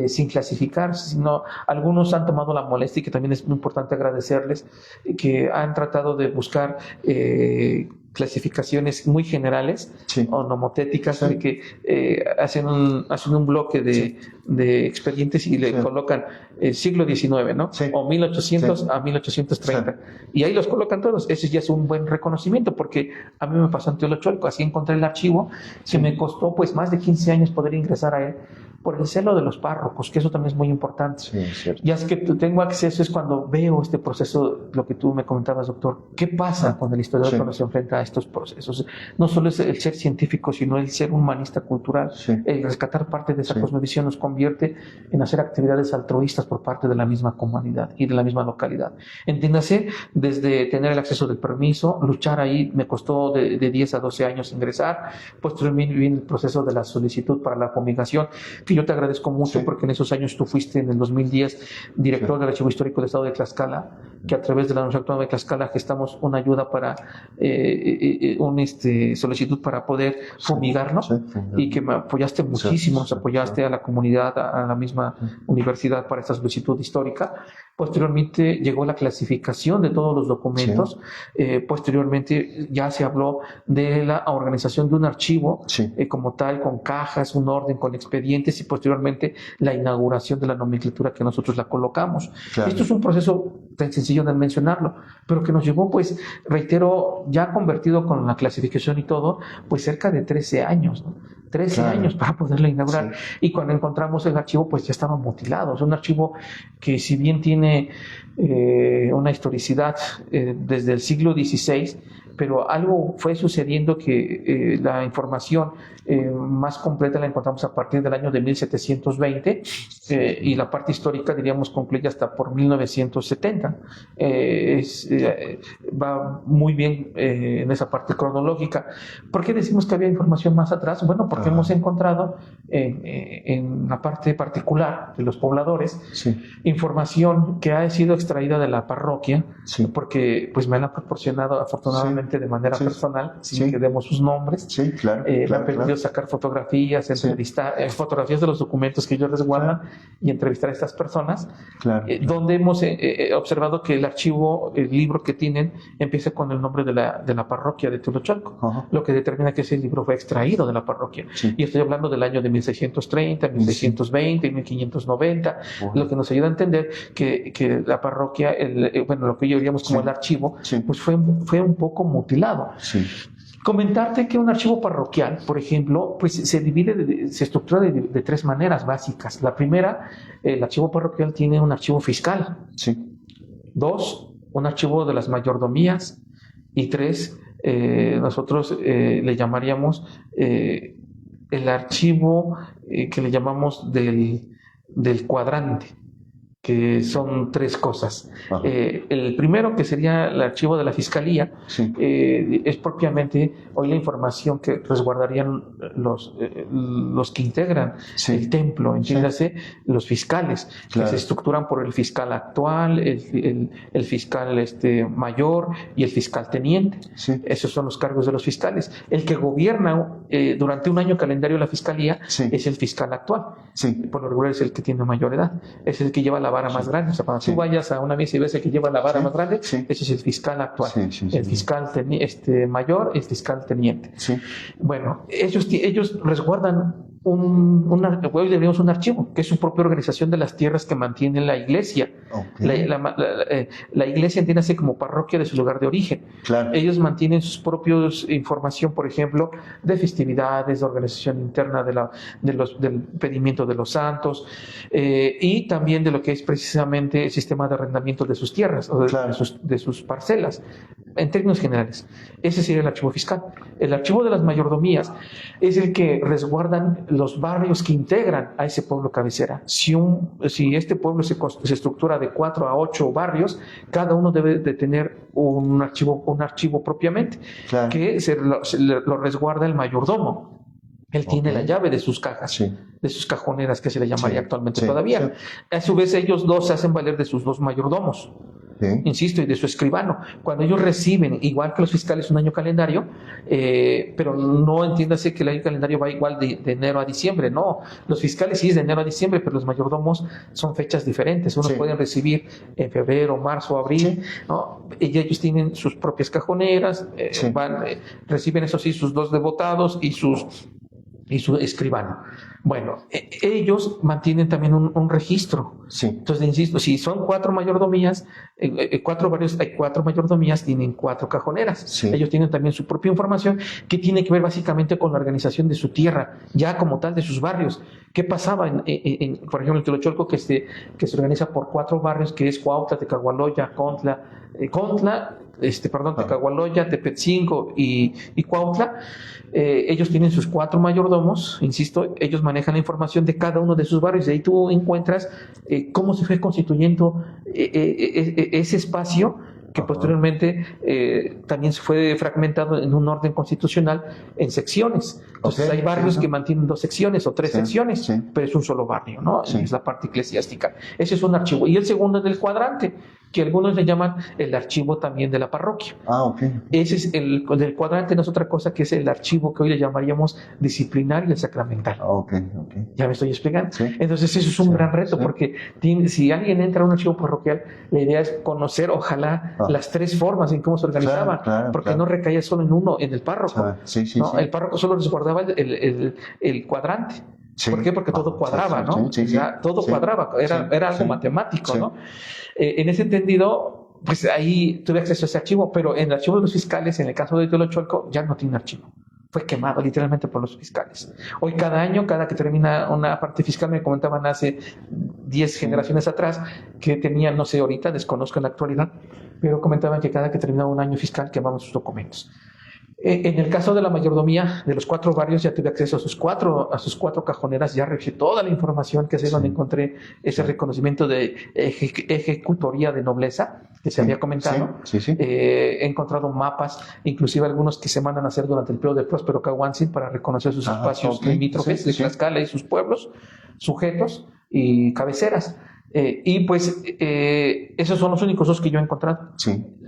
sin clasificar, sino algunos han tomado la molestia, y que también es muy importante agradecerles, que han tratado de buscar clasificaciones muy generales o nomotéticas, de que hacen un bloque de expedientes y le colocan siglo XIX, ¿no? O 1800 a 1830. Y ahí los colocan todos. Ese ya es un buen reconocimiento, porque a mí me pasó en Teolocholco, así encontré el archivo, que me costó pues más de 15 años poder ingresar a él, por el celo de los párrocos, que eso también es muy importante. Ya es que tengo acceso, es cuando veo este proceso, lo que tú me comentabas, doctor. ¿Qué pasa cuando el historiador cuando se enfrenta a estos procesos? No solo es el ser científico, sino el ser humanista cultural. El rescatar parte de esa cosmovisión nos convierte en hacer actividades altruistas por parte de la misma comunidad y de la misma localidad. Entiéndase, desde tener el acceso del permiso, luchar ahí, me costó de 10 a 12 años ingresar. Posteriormente viene el proceso de la solicitud para la fumigación, que yo te agradezco mucho, porque en esos años tú fuiste en el 2010 director del Archivo Histórico del Estado de Tlaxcala, que a través de la Universidad Autónoma de Tlaxcala gestamos una ayuda para una solicitud para poder fumigarlo, y que me apoyaste muchísimo, nos apoyaste a la comunidad, a la misma universidad para esta solicitud histórica. Posteriormente llegó la clasificación de todos los documentos. Posteriormente ya se habló de la organización de un archivo como tal, con cajas, un orden, con expedientes, y posteriormente la inauguración de la nomenclatura que nosotros la colocamos. Esto es un proceso tan sencillo de mencionarlo, pero que nos llevó, pues, reitero, ya convertido con la clasificación y todo, pues cerca de 13 años, ¿no? 13 años para poderla inaugurar. Y cuando encontramos el archivo, pues ya estaba mutilado. Es un archivo que, si bien tiene una historicidad desde el siglo XVI, pero algo fue sucediendo que la información más completa la encontramos a partir del año de 1720, y la parte histórica, diríamos, concluye hasta por 1970. Va muy bien en esa parte cronológica. ¿Por qué decimos que había información más atrás? Bueno, porque hemos encontrado en la parte particular de los pobladores información que ha sido extraída de la parroquia, porque pues me la han proporcionado afortunadamente de manera personal, sin que demos sus nombres. Me han permitido sacar fotografías, entrevistar, fotografías de los documentos que ellos resguardan, y entrevistar a estas personas, donde hemos observado que el archivo, el libro que tienen, empieza con el nombre de la parroquia de Teolocholco, lo que determina que ese libro fue extraído de la parroquia. Y estoy hablando del año de 1630, 1620, 1590, lo que nos ayuda a entender que la parroquia, bueno, lo que yo diríamos como el archivo, pues fue un poco mutilado. Comentarte que un archivo parroquial, por ejemplo, pues se estructura de tres maneras básicas. La primera, el archivo parroquial tiene un archivo fiscal. Dos, un archivo de las mayordomías. Y tres, nosotros le llamaríamos el archivo que le llamamos del cuadrante, que son tres cosas. El primero, que sería el archivo de la Fiscalía, es propiamente hoy la información que resguardarían los que integran el templo, entiéndase, los fiscales, que se estructuran por el fiscal actual, el fiscal mayor y el fiscal teniente. Esos son los cargos de los fiscales. El que gobierna durante un año calendario la Fiscalía es el fiscal actual. Por lo regular es el que tiene mayor edad, es el que lleva la vara más grande. O sea, cuando tú vayas a una misa y ves el que lleva la vara más grande, ese es el fiscal actual. El fiscal mayor, el fiscal teniente. Bueno, ellos resguardan hoy deberíamos un archivo, que es su propia organización de las tierras que mantiene la iglesia. Okay. La iglesia entiéndase como parroquia de su lugar de origen. Claro. Ellos mantienen sus propios información, por ejemplo, de festividades, de organización interna del pedimiento de los santos, y también de lo que es precisamente el sistema de arrendamiento de sus tierras o Claro. de sus parcelas, en términos generales. Ese sería el archivo fiscal. El archivo de las mayordomías es el que resguardan los barrios que integran a ese pueblo cabecera. Si este pueblo se estructura de 4 a 8 barrios, cada uno debe de tener un archivo propiamente, Claro. que lo resguarda el mayordomo. Él tiene la llave de sus cajas, Sí. de sus cajoneras, que se le llamaría actualmente Sí. todavía. Sí. A su vez, ellos dos se hacen valer de sus 2 mayordomos. Sí. Insisto, y de su escribano. Cuando ellos reciben, igual que los fiscales, un año calendario, pero no entiéndase que el año calendario va igual de enero a diciembre, no. Los fiscales sí es de enero a diciembre, pero los mayordomos son fechas diferentes. Unos pueden recibir en febrero, marzo, abril, ¿no? Y ellos tienen sus propias cajoneras, reciben eso sí, sus 2 devotados y su escribano. Bueno, ellos mantienen también un registro. Sí. Entonces, insisto, si son 4 mayordomías, 4 barrios, hay 4 mayordomías, tienen 4 cajoneras. Sí. Ellos tienen también su propia información que tiene que ver básicamente con la organización de su tierra, ya como tal de sus barrios. ¿Qué pasaba por ejemplo, en Tlocholco, que se organiza por 4 barrios, que es Cuautla, Tecahualoya, Tecahualoya, Tepetzingo y Cuautla? Ellos tienen sus 4 mayordomos, insisto, ellos manejan la información de cada uno de sus barrios, y ahí tú encuentras cómo se fue constituyendo ese espacio que posteriormente también se fue fragmentado en un orden constitucional en secciones. Entonces hay barrios que mantienen 2 secciones o 3 secciones, pero es un solo barrio, ¿no? Es la parte eclesiástica. Ese es un archivo. Y el segundo es del cuadrante, que algunos le llaman el archivo también de la parroquia. Ese es el del cuadrante, no es otra cosa que es el archivo que hoy le llamaríamos disciplinario y sacramental. ¿Ya me estoy explicando? Sí. Entonces eso es un gran reto, porque si alguien entra a un archivo parroquial, la idea es conocer, ojalá, las 3 formas en cómo se organizaban, porque no recaía solo en uno, en el párroco. El párroco solo resguardaba el cuadrante. ¿Por qué? Porque todo cuadraba, ¿no? Todo cuadraba, era algo matemático, ¿no? En ese entendido, pues ahí tuve acceso a ese archivo, pero en el archivo de los fiscales, en el caso de Tlocholco, ya no tiene archivo. Fue quemado literalmente por los fiscales. Hoy cada año, cada que termina una parte fiscal, me comentaban hace 10 generaciones atrás, que tenían, no sé, ahorita desconozco en la actualidad, pero comentaban que cada que terminaba un año fiscal quemaban sus documentos. En el caso de la mayordomía de los 4 barrios, ya tuve acceso a sus cuatro cajoneras, ya revisé toda la información, que es ahí donde encontré ese reconocimiento de ejecutoría de nobleza que se había comentado. He encontrado mapas, inclusive algunos que se mandan a hacer durante el periodo de Próspero Cahuantzin para reconocer sus espacios limítrofes de Tlaxcala y sus pueblos, sujetos y cabeceras. Y pues esos son los únicos 2 que yo he encontrado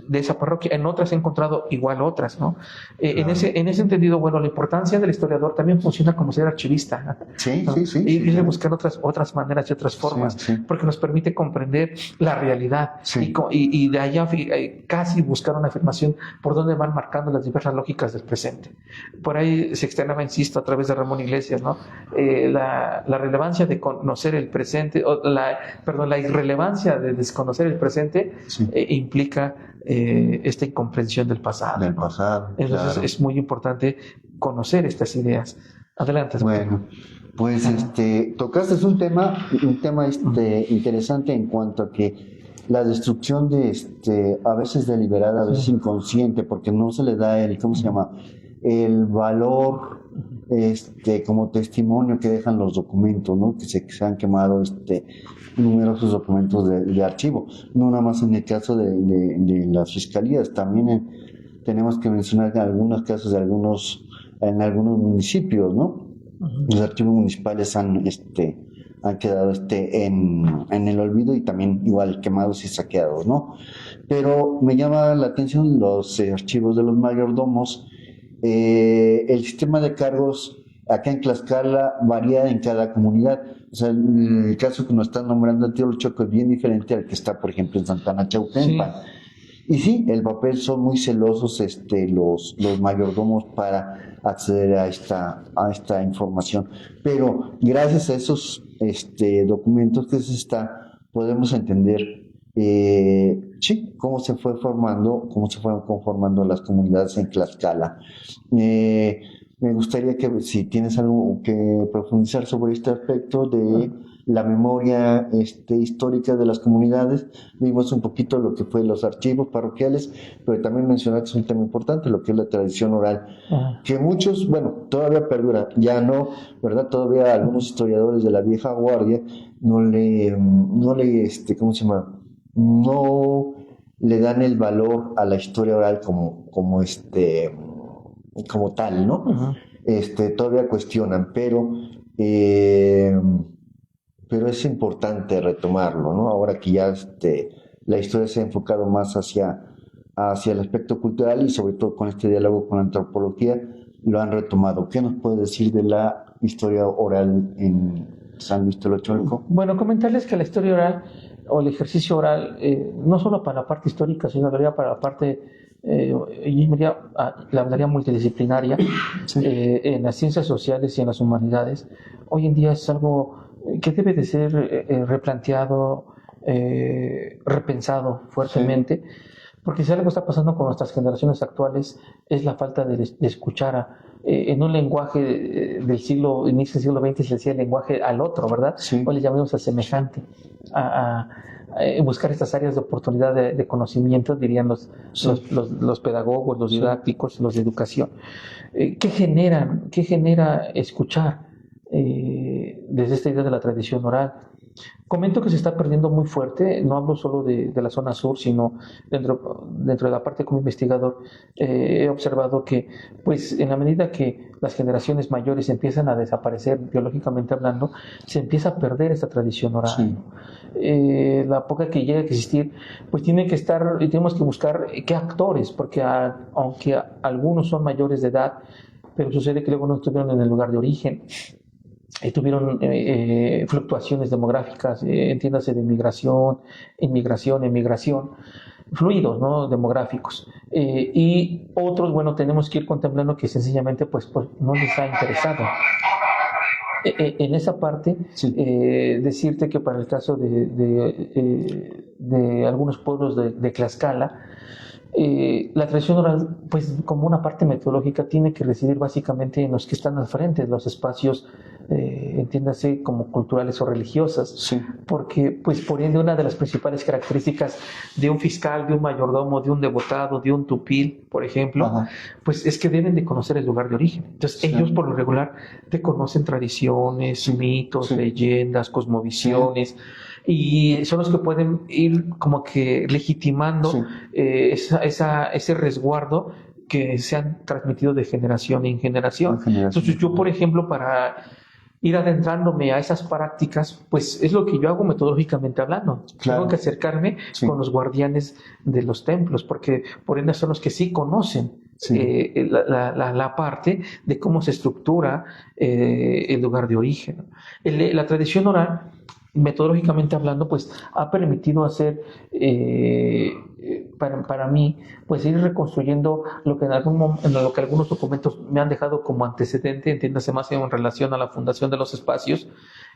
de esa parroquia. En otras he encontrado igual otras, ¿no? En ese entendido, bueno, la importancia del historiador también funciona como ser archivista, ¿no? Y buscar otras maneras y otras formas, porque nos permite comprender la realidad y de allá casi buscar una afirmación por dónde van marcando las diversas lógicas del presente. Por ahí se externaba, insisto, a través de Ramón Iglesias, ¿no? La relevancia de conocer el presente, la irrelevancia de desconocer el presente implica esta incomprensión del pasado. Entonces es muy importante conocer estas ideas. Adelante. Bueno, pues tocaste un tema interesante en cuanto a que la destrucción a veces deliberada, a veces inconsciente, porque no se le da el valor como testimonio que dejan los documentos, ¿no? Que se han quemado numerosos documentos de archivo, no nada más en el caso de las fiscalías, también tenemos que mencionar algunos casos en algunos municipios, ¿no? Los archivos municipales han quedado en el olvido y también igual quemados y saqueados, ¿no? Pero me llama la atención los archivos de los mayordomos. El sistema de cargos acá en Tlaxcala varía en cada comunidad. O sea, el caso que nos están nombrando en Tlocholco es bien diferente al que está, por ejemplo, en Santana Chautempan. Y sí, el papel son muy celosos los mayordomos para acceder a esta información. Pero gracias a esos documentos que se está, podemos entender sí, cómo se fueron conformando las comunidades en Tlaxcala. Me gustaría que si tienes algo que profundizar sobre este aspecto de la memoria histórica de las comunidades. Vimos un poquito lo que fue los archivos parroquiales, pero también mencionaste un tema importante, lo que es la tradición oral, que muchos, bueno, todavía perdura, ya no, ¿verdad? Todavía algunos historiadores de la vieja guardia no le, ¿cómo se llama? No le dan el valor a la historia oral como tal, ¿no? Todavía cuestionan, pero es importante retomarlo, ¿no? Ahora que ya la historia se ha enfocado más hacia el aspecto cultural y sobre todo con este diálogo con la antropología, lo han retomado. ¿Qué nos puede decir de la historia oral en San Luis Tolocholco? Bueno, comentarles que la historia oral o el ejercicio oral, no solo para la parte histórica, sino para la parte la hablaría multidisciplinaria, sí, en las ciencias sociales y en las humanidades, hoy en día es algo que debe de ser replanteado, repensado fuertemente, sí, porque si algo está pasando con nuestras generaciones actuales es la falta de escuchar en un lenguaje inicio del siglo XX se decía el lenguaje al otro, ¿verdad? Sí. Hoy le llamamos al semejante, a buscar estas áreas de oportunidad de conocimiento, dirían los pedagogos, los didácticos, los de educación. ¿Qué genera escuchar desde esta idea de la tradición oral? Comento que se está perdiendo muy fuerte, no hablo solo de la zona sur, sino dentro de la parte como investigador, he observado que pues en la medida que las generaciones mayores empiezan a desaparecer biológicamente hablando, se empieza a perder esta tradición oral. Sí. La poca que llega a existir, pues tenemos que buscar qué actores, porque aunque algunos son mayores de edad, pero sucede que luego no estuvieron en el lugar de origen. Tuvieron fluctuaciones demográficas, entiéndase de emigración, fluidos, ¿no? Demográficos. Y otros, bueno, tenemos que ir contemplando que sencillamente pues no les ha interesado. En esa parte, sí, decirte que para el caso de algunos pueblos de Tlaxcala, la tradición oral, pues como una parte metodológica, tiene que residir básicamente en los que están al frente, los espacios, entiéndase, como culturales o religiosas, sí, porque pues por ende una de las principales características de un fiscal, de un mayordomo, de un devotado, de un tupil, por ejemplo, ajá, pues es que deben de conocer el lugar de origen. Entonces, sí, ellos por lo regular te conocen tradiciones, sí, mitos, sí, leyendas, cosmovisiones, sí, y son los que pueden ir como que legitimando, sí, ese resguardo que se han transmitido de generación en generación. Entonces yo, por ejemplo, para ir adentrándome a esas prácticas, pues es lo que yo hago metodológicamente hablando. Claro. Tengo que acercarme, sí, con los guardianes de los templos, porque por ende son los que sí conocen, sí, la parte de cómo se estructura el lugar de origen. La tradición oral, metodológicamente hablando, pues ha permitido hacer, para mí, pues ir reconstruyendo lo que lo que algunos documentos me han dejado como antecedente, entiéndase más en relación a la fundación de los espacios,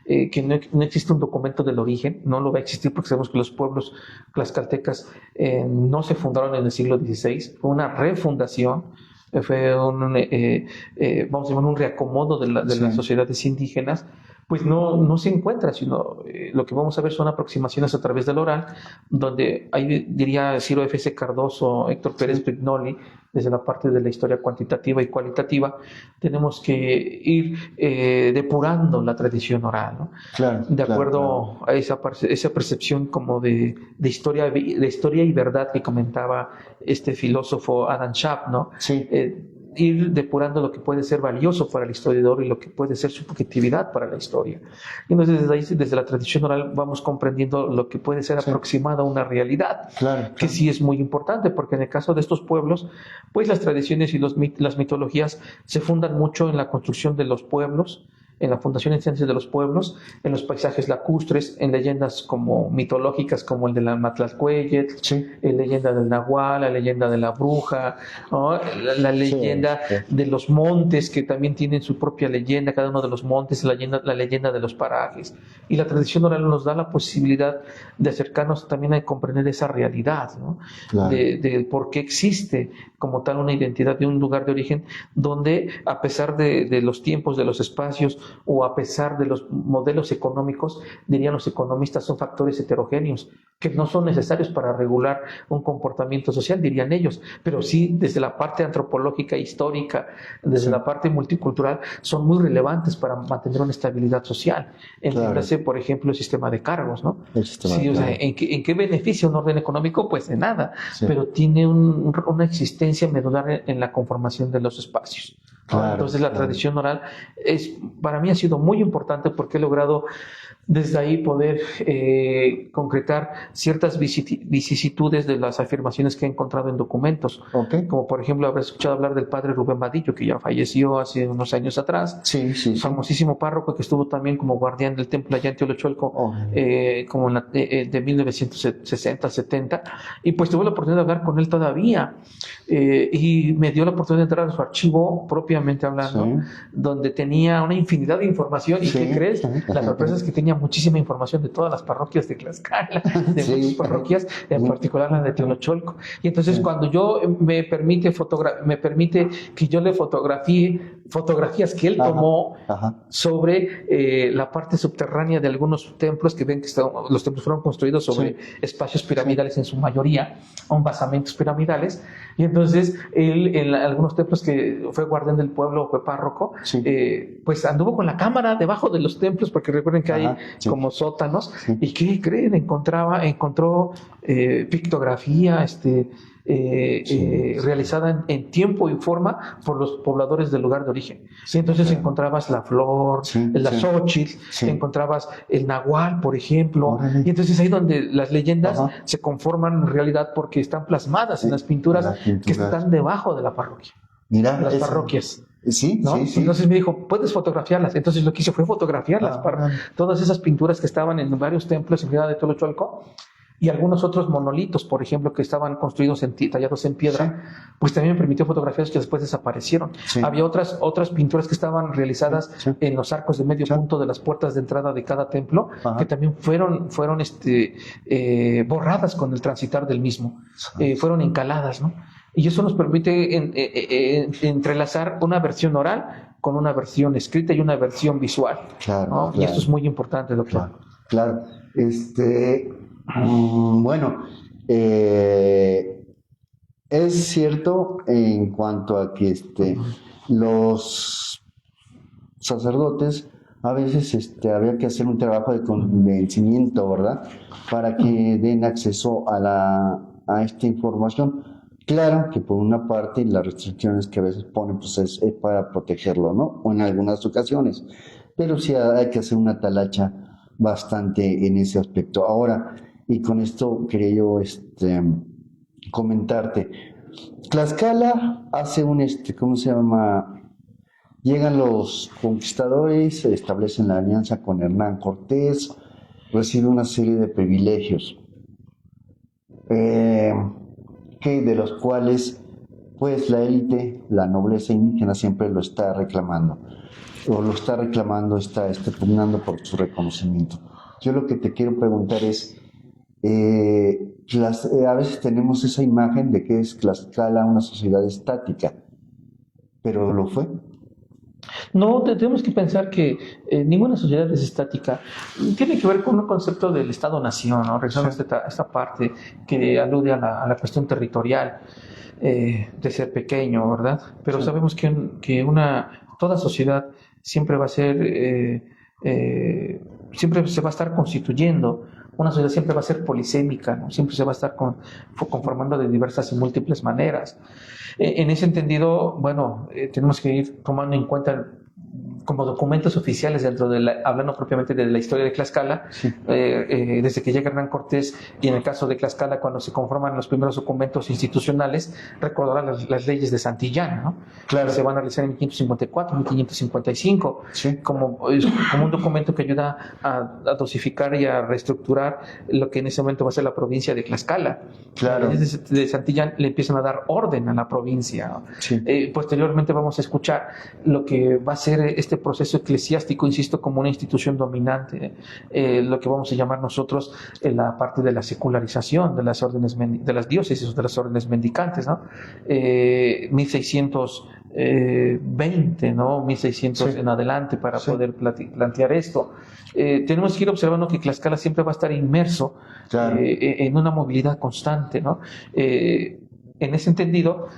que no existe un documento del origen, no lo va a existir porque sabemos que los pueblos tlaxcaltecas no se fundaron en el siglo XVI, fue una refundación, fue vamos a llamar un reacomodo de sí, las sociedades indígenas. Pues no se encuentra, sino lo que vamos a ver son aproximaciones a través del oral, donde ahí diría Ciro F.C. Cardoso, Héctor Pérez Prignoli, desde la parte de la historia cuantitativa y cualitativa, tenemos que ir depurando la tradición oral, ¿no? Claro, de acuerdo, claro, a esa percepción como de historia y verdad que comentaba este filósofo Adam Schaff, ¿no? Sí. Ir depurando lo que puede ser valioso para el historiador y lo que puede ser subjetividad para la historia. Y entonces desde ahí, desde la tradición oral, vamos comprendiendo lo que puede ser, sí, aproximado a una realidad, claro, que sí es muy importante, porque en el caso de estos pueblos, pues las tradiciones y las mitologías se fundan mucho en la construcción de los pueblos, en la Fundación en Ciencias de los Pueblos, en los paisajes lacustres, en leyendas como mitológicas como el de la Matlalcueyet, Sí. la leyenda del Nahual, la leyenda de la bruja, ¿no? La leyenda de los montes, que también tienen su propia leyenda, cada uno de los montes, la leyenda de los parajes. Y la tradición oral nos da la posibilidad de acercarnos también a comprender esa realidad, ¿no? Claro. De por qué existe como tal una identidad de un lugar de origen donde, a pesar de los tiempos, de los espacios o a pesar de los modelos económicos, dirían los economistas, son factores heterogéneos que no son necesarios para regular un comportamiento social, dirían ellos, pero sí desde la parte antropológica, histórica, desde la parte multicultural, son muy relevantes para mantener una estabilidad social. Entiéndase, por ejemplo, el sistema de cargos, ¿no? Sí, o sea, ¿en qué beneficia un orden económico? Pues de nada, pero tiene una existencia medular en la conformación de los espacios. Claro, entonces la tradición oral para mí ha sido muy importante porque he logrado desde ahí poder concretar ciertas vicisitudes de las afirmaciones que he encontrado en documentos. Como por ejemplo haber escuchado hablar del padre Rubén Vadillo, que ya falleció hace unos años atrás. Famosísimo párroco que estuvo también como guardián del templo allá en Teolocholco, como de 1960-70. Y pues tuve la oportunidad de hablar con él todavía. Y me dio la oportunidad de entrar a su archivo propiamente hablando, donde tenía una infinidad de información. ¿Y qué crees? La sorpresa es que tenía muchísima información de todas las parroquias de Tlaxcala, de muchas parroquias, en particular la de Teolocholco. Y entonces cuando yo me permite que yo le fotografíe fotografías que él tomó sobre la parte subterránea de algunos templos, que ven que los templos fueron construidos sobre espacios piramidales en su mayoría, con basamentos piramidales. Y entonces él, en algunos templos que fue guardián del pueblo, fue párroco, pues anduvo con la cámara debajo de los templos, porque recuerden que hay como sótanos. ¿Y qué creen? Encontró pictografía realizada en tiempo y forma por los pobladores del lugar de origen. Entonces encontrabas la flor, la xochitl, encontrabas el nahual, por ejemplo. Y entonces ahí donde las leyendas se conforman en realidad porque están plasmadas en las pinturas que están debajo de la parroquia. Mira, las parroquias. Sí, ¿no? Entonces me dijo, ¿puedes fotografiarlas? Entonces lo que hice fue fotografiarlas, todas esas pinturas que estaban en varios templos en Ciudad de Teolocholco, y algunos otros monolitos, por ejemplo, que estaban construidos tallados en piedra, pues también me permitió fotografiarlos, que después desaparecieron. Había otras pinturas que estaban realizadas en los arcos de medio punto de las puertas de entrada de cada templo, que también fueron borradas con el transitar del mismo, fueron encaladas, ¿no? Y eso nos permite entrelazar una versión oral con una versión escrita y una versión visual. ¿No? Y esto es muy importante, doctor. Claro. Bueno, es cierto en cuanto a que los sacerdotes a veces había que hacer un trabajo de convencimiento, ¿verdad? Para que den acceso a esta información. Claro que por una parte las restricciones que a veces ponen pues es para protegerlo, ¿no? O en algunas ocasiones. Pero sí hay que hacer una talacha bastante en ese aspecto. Ahora, y con esto quería yo comentarte. Tlaxcala hace ¿cómo se llama? Llegan los conquistadores, se establecen la alianza con Hernán Cortés, recibe una serie de privilegios, de los cuales pues la élite, la nobleza indígena siempre lo está reclamando, está pugnando por su reconocimiento. Yo lo que te quiero preguntar es, a veces tenemos esa imagen de que es Tlaxcala una sociedad estática, pero ¿lo fue? No, tenemos que pensar que ninguna sociedad es estática. Tiene que ver con un concepto del Estado-Nación, ¿no? Regresando a esta parte que alude a la cuestión territorial de ser pequeño, ¿verdad? Pero sabemos que toda sociedad siempre va a ser, siempre se va a estar constituyendo. Una sociedad siempre va a ser polisémica, ¿no? Siempre se va a estar conformando de diversas y múltiples maneras. En ese entendido, bueno, tenemos que ir tomando en cuenta como documentos oficiales dentro de hablando propiamente de la historia de Tlaxcala, Sí. Desde que llega Hernán Cortés, y en el caso de Tlaxcala, cuando se conforman los primeros documentos institucionales, recordarán las leyes de Santillán, ¿no? Claro. Que se van a realizar en 1554, 1555, Sí. como un documento que ayuda a dosificar y a reestructurar lo que en ese momento va a ser la provincia de Tlaxcala. Claro. Las leyes de Santillán le empiezan a dar orden a la provincia, ¿no? Sí. Posteriormente vamos a escuchar lo que va a ser este proceso eclesiástico, insisto, como una institución dominante, lo que vamos a llamar nosotros la parte de la secularización de las órdenes, de las diócesis o de las órdenes mendicantes, ¿no? 1620, ¿no? 1600 Sí. en adelante para Sí. poder plantear esto. Tenemos que ir observando que Tlaxcala siempre va a estar inmerso Claro. en una movilidad constante, ¿no? En ese entendido,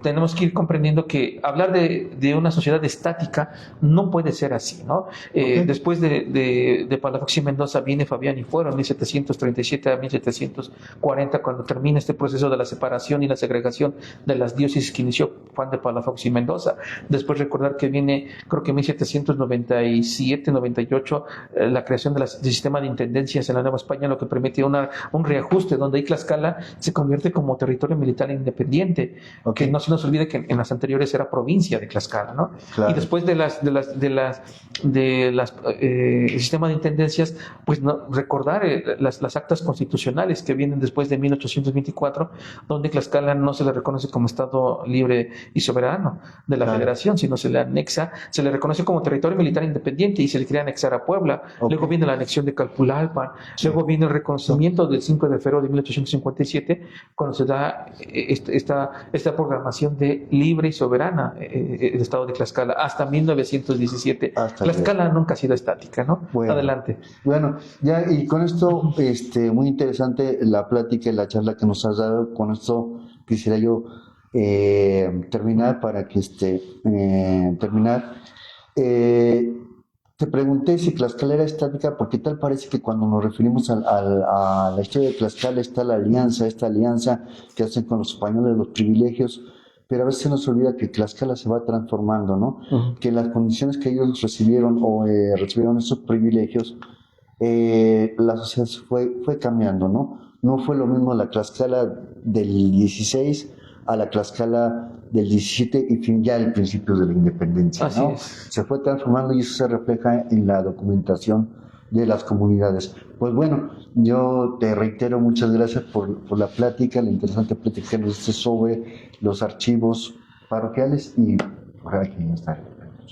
tenemos que ir comprendiendo que hablar de una sociedad estática no puede ser así, ¿no? Después de Palafox y Mendoza viene Fabián y Fuero en 1737 a 1740, cuando termina este proceso de la separación y la segregación de las diócesis que inició Juan de Palafox y Mendoza. Después recordar que viene, creo que en 1797-98, la creación del sistema de intendencias en la Nueva España, lo que permite un reajuste, donde ahí Tlaxcala se convierte como territorio militar independiente, que no se nos olvide que en las anteriores era provincia de Tlaxcala, ¿no? Claro. Y después del sistema de intendencias, pues recordar las actas constitucionales que vienen después de 1824, donde Tlaxcala no se le reconoce como Estado libre y soberano de la Federación, sino se le anexa, se le reconoce como territorio militar independiente y se le quiere anexar a Puebla. Luego viene la anexión de Calpulalpan, luego viene el reconocimiento del 5 de febrero de 1857, cuando se da esta programación de libre y soberana el Estado de Tlaxcala hasta 1917. Tlaxcala nunca ha sido estática, ¿no? Bueno, adelante. Bueno, ya y con esto, muy interesante la plática y la charla que nos has dado. Con esto quisiera yo terminar para que te pregunté si Tlaxcala era estática, porque tal parece que cuando nos referimos a la historia de Tlaxcala está esta alianza que hacen con los españoles, los privilegios, pero a veces se nos olvida que Tlaxcala se va transformando, ¿no? Que las condiciones que ellos recibieron recibieron esos privilegios, la sociedad fue cambiando, ¿no? No fue lo mismo la Tlaxcala del 16 a la Tlaxcala del 17 y ya el principio de la independencia, Así ¿no? es. Se fue transformando y eso se refleja en la documentación de las comunidades. Pues bueno, yo te reitero muchas gracias por la plática, la interesante plática que nos diste sobre los archivos parroquiales y por aquí está.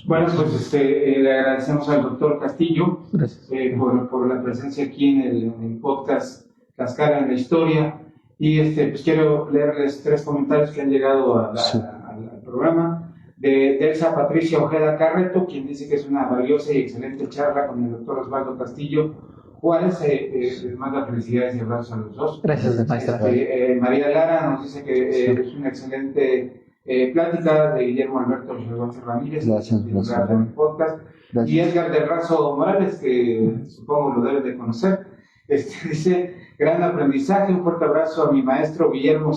Bueno, pues le agradecemos al doctor Castillo por la presencia aquí en el podcast Tlaxcala en la Historia. Y pues quiero leerles 3 comentarios que han llegado al programa. De Elsa Patricia Ojeda Carreto, quien dice que es una valiosa y excelente charla con el doctor Osvaldo Castillo Juárez. Les manda felicidades y abrazos a los dos. Gracias, maestra. María Lara nos dice que es una excelente plática de Guillermo Alberto González Ramírez, gracias, en el podcast. Gracias. Y Edgar del Razo Morales, que supongo lo debes de conocer, dice: gran aprendizaje, un fuerte abrazo a mi maestro Guillermo,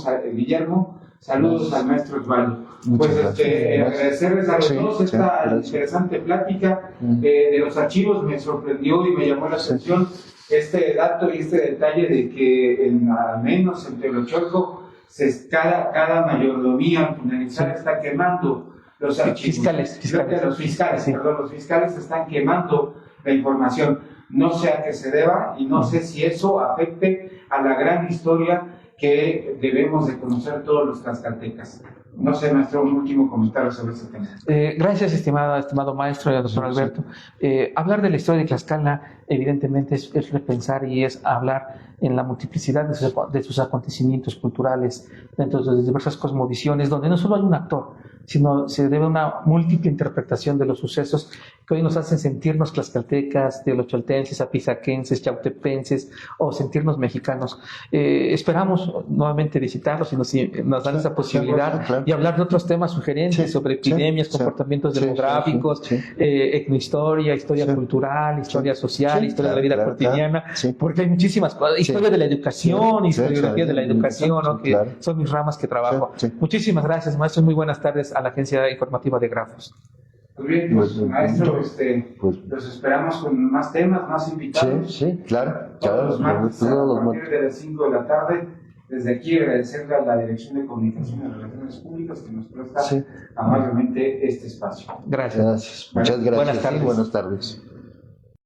saludos al maestro Osvaldo. Pues agradecerles a los dos esta interesante plática de los archivos. Me sorprendió y me llamó la atención este dato y este detalle de que al menos en Teolocholco cada mayordomía finalizada está quemando los archivos. Los fiscales están quemando la información. No sé a qué se deba y no sé si eso afecte a la gran historia que debemos de conocer todos los tlaxcaltecas. No sé, maestro, un último comentario sobre ese tema. Gracias, estimado maestro y doctor Alberto. Hablar de la historia de Tlaxcala, evidentemente, es repensar y es hablar en la multiplicidad de sus acontecimientos culturales, dentro de las diversas cosmovisiones, donde no solo hay un actor, sino se debe a una múltiple interpretación de los sucesos que hoy nos hacen sentirnos tlaxcaltecas, teolochaltenses, apizaquenses, chautepenses o sentirnos mexicanos. Esperamos nuevamente visitarlos y nos dan esa posibilidad y hablar de otros temas sugerentes sobre epidemias, comportamientos demográficos, etnohistoria, historia cultural, historia social, historia de la vida cotidiana, porque hay muchísimas cosas, historia de la educación, historiografía de la educación, ¿no? Que son mis ramas que trabajo. Muchísimas gracias, maestro, muy buenas tardes a la Agencia Informativa de Grafos. Pues bien, pues, maestro, pues, los esperamos con más temas, más invitados. sí, claro. Todos los martes, a todos los partir martes. de las 5 de la tarde. Desde aquí agradecerle a la Dirección de Comunicación y Relaciones Públicas que nos presta Sí. amablemente este espacio. Gracias. Gracias. Muchas gracias. Buenas tardes. Sí, buenas tardes.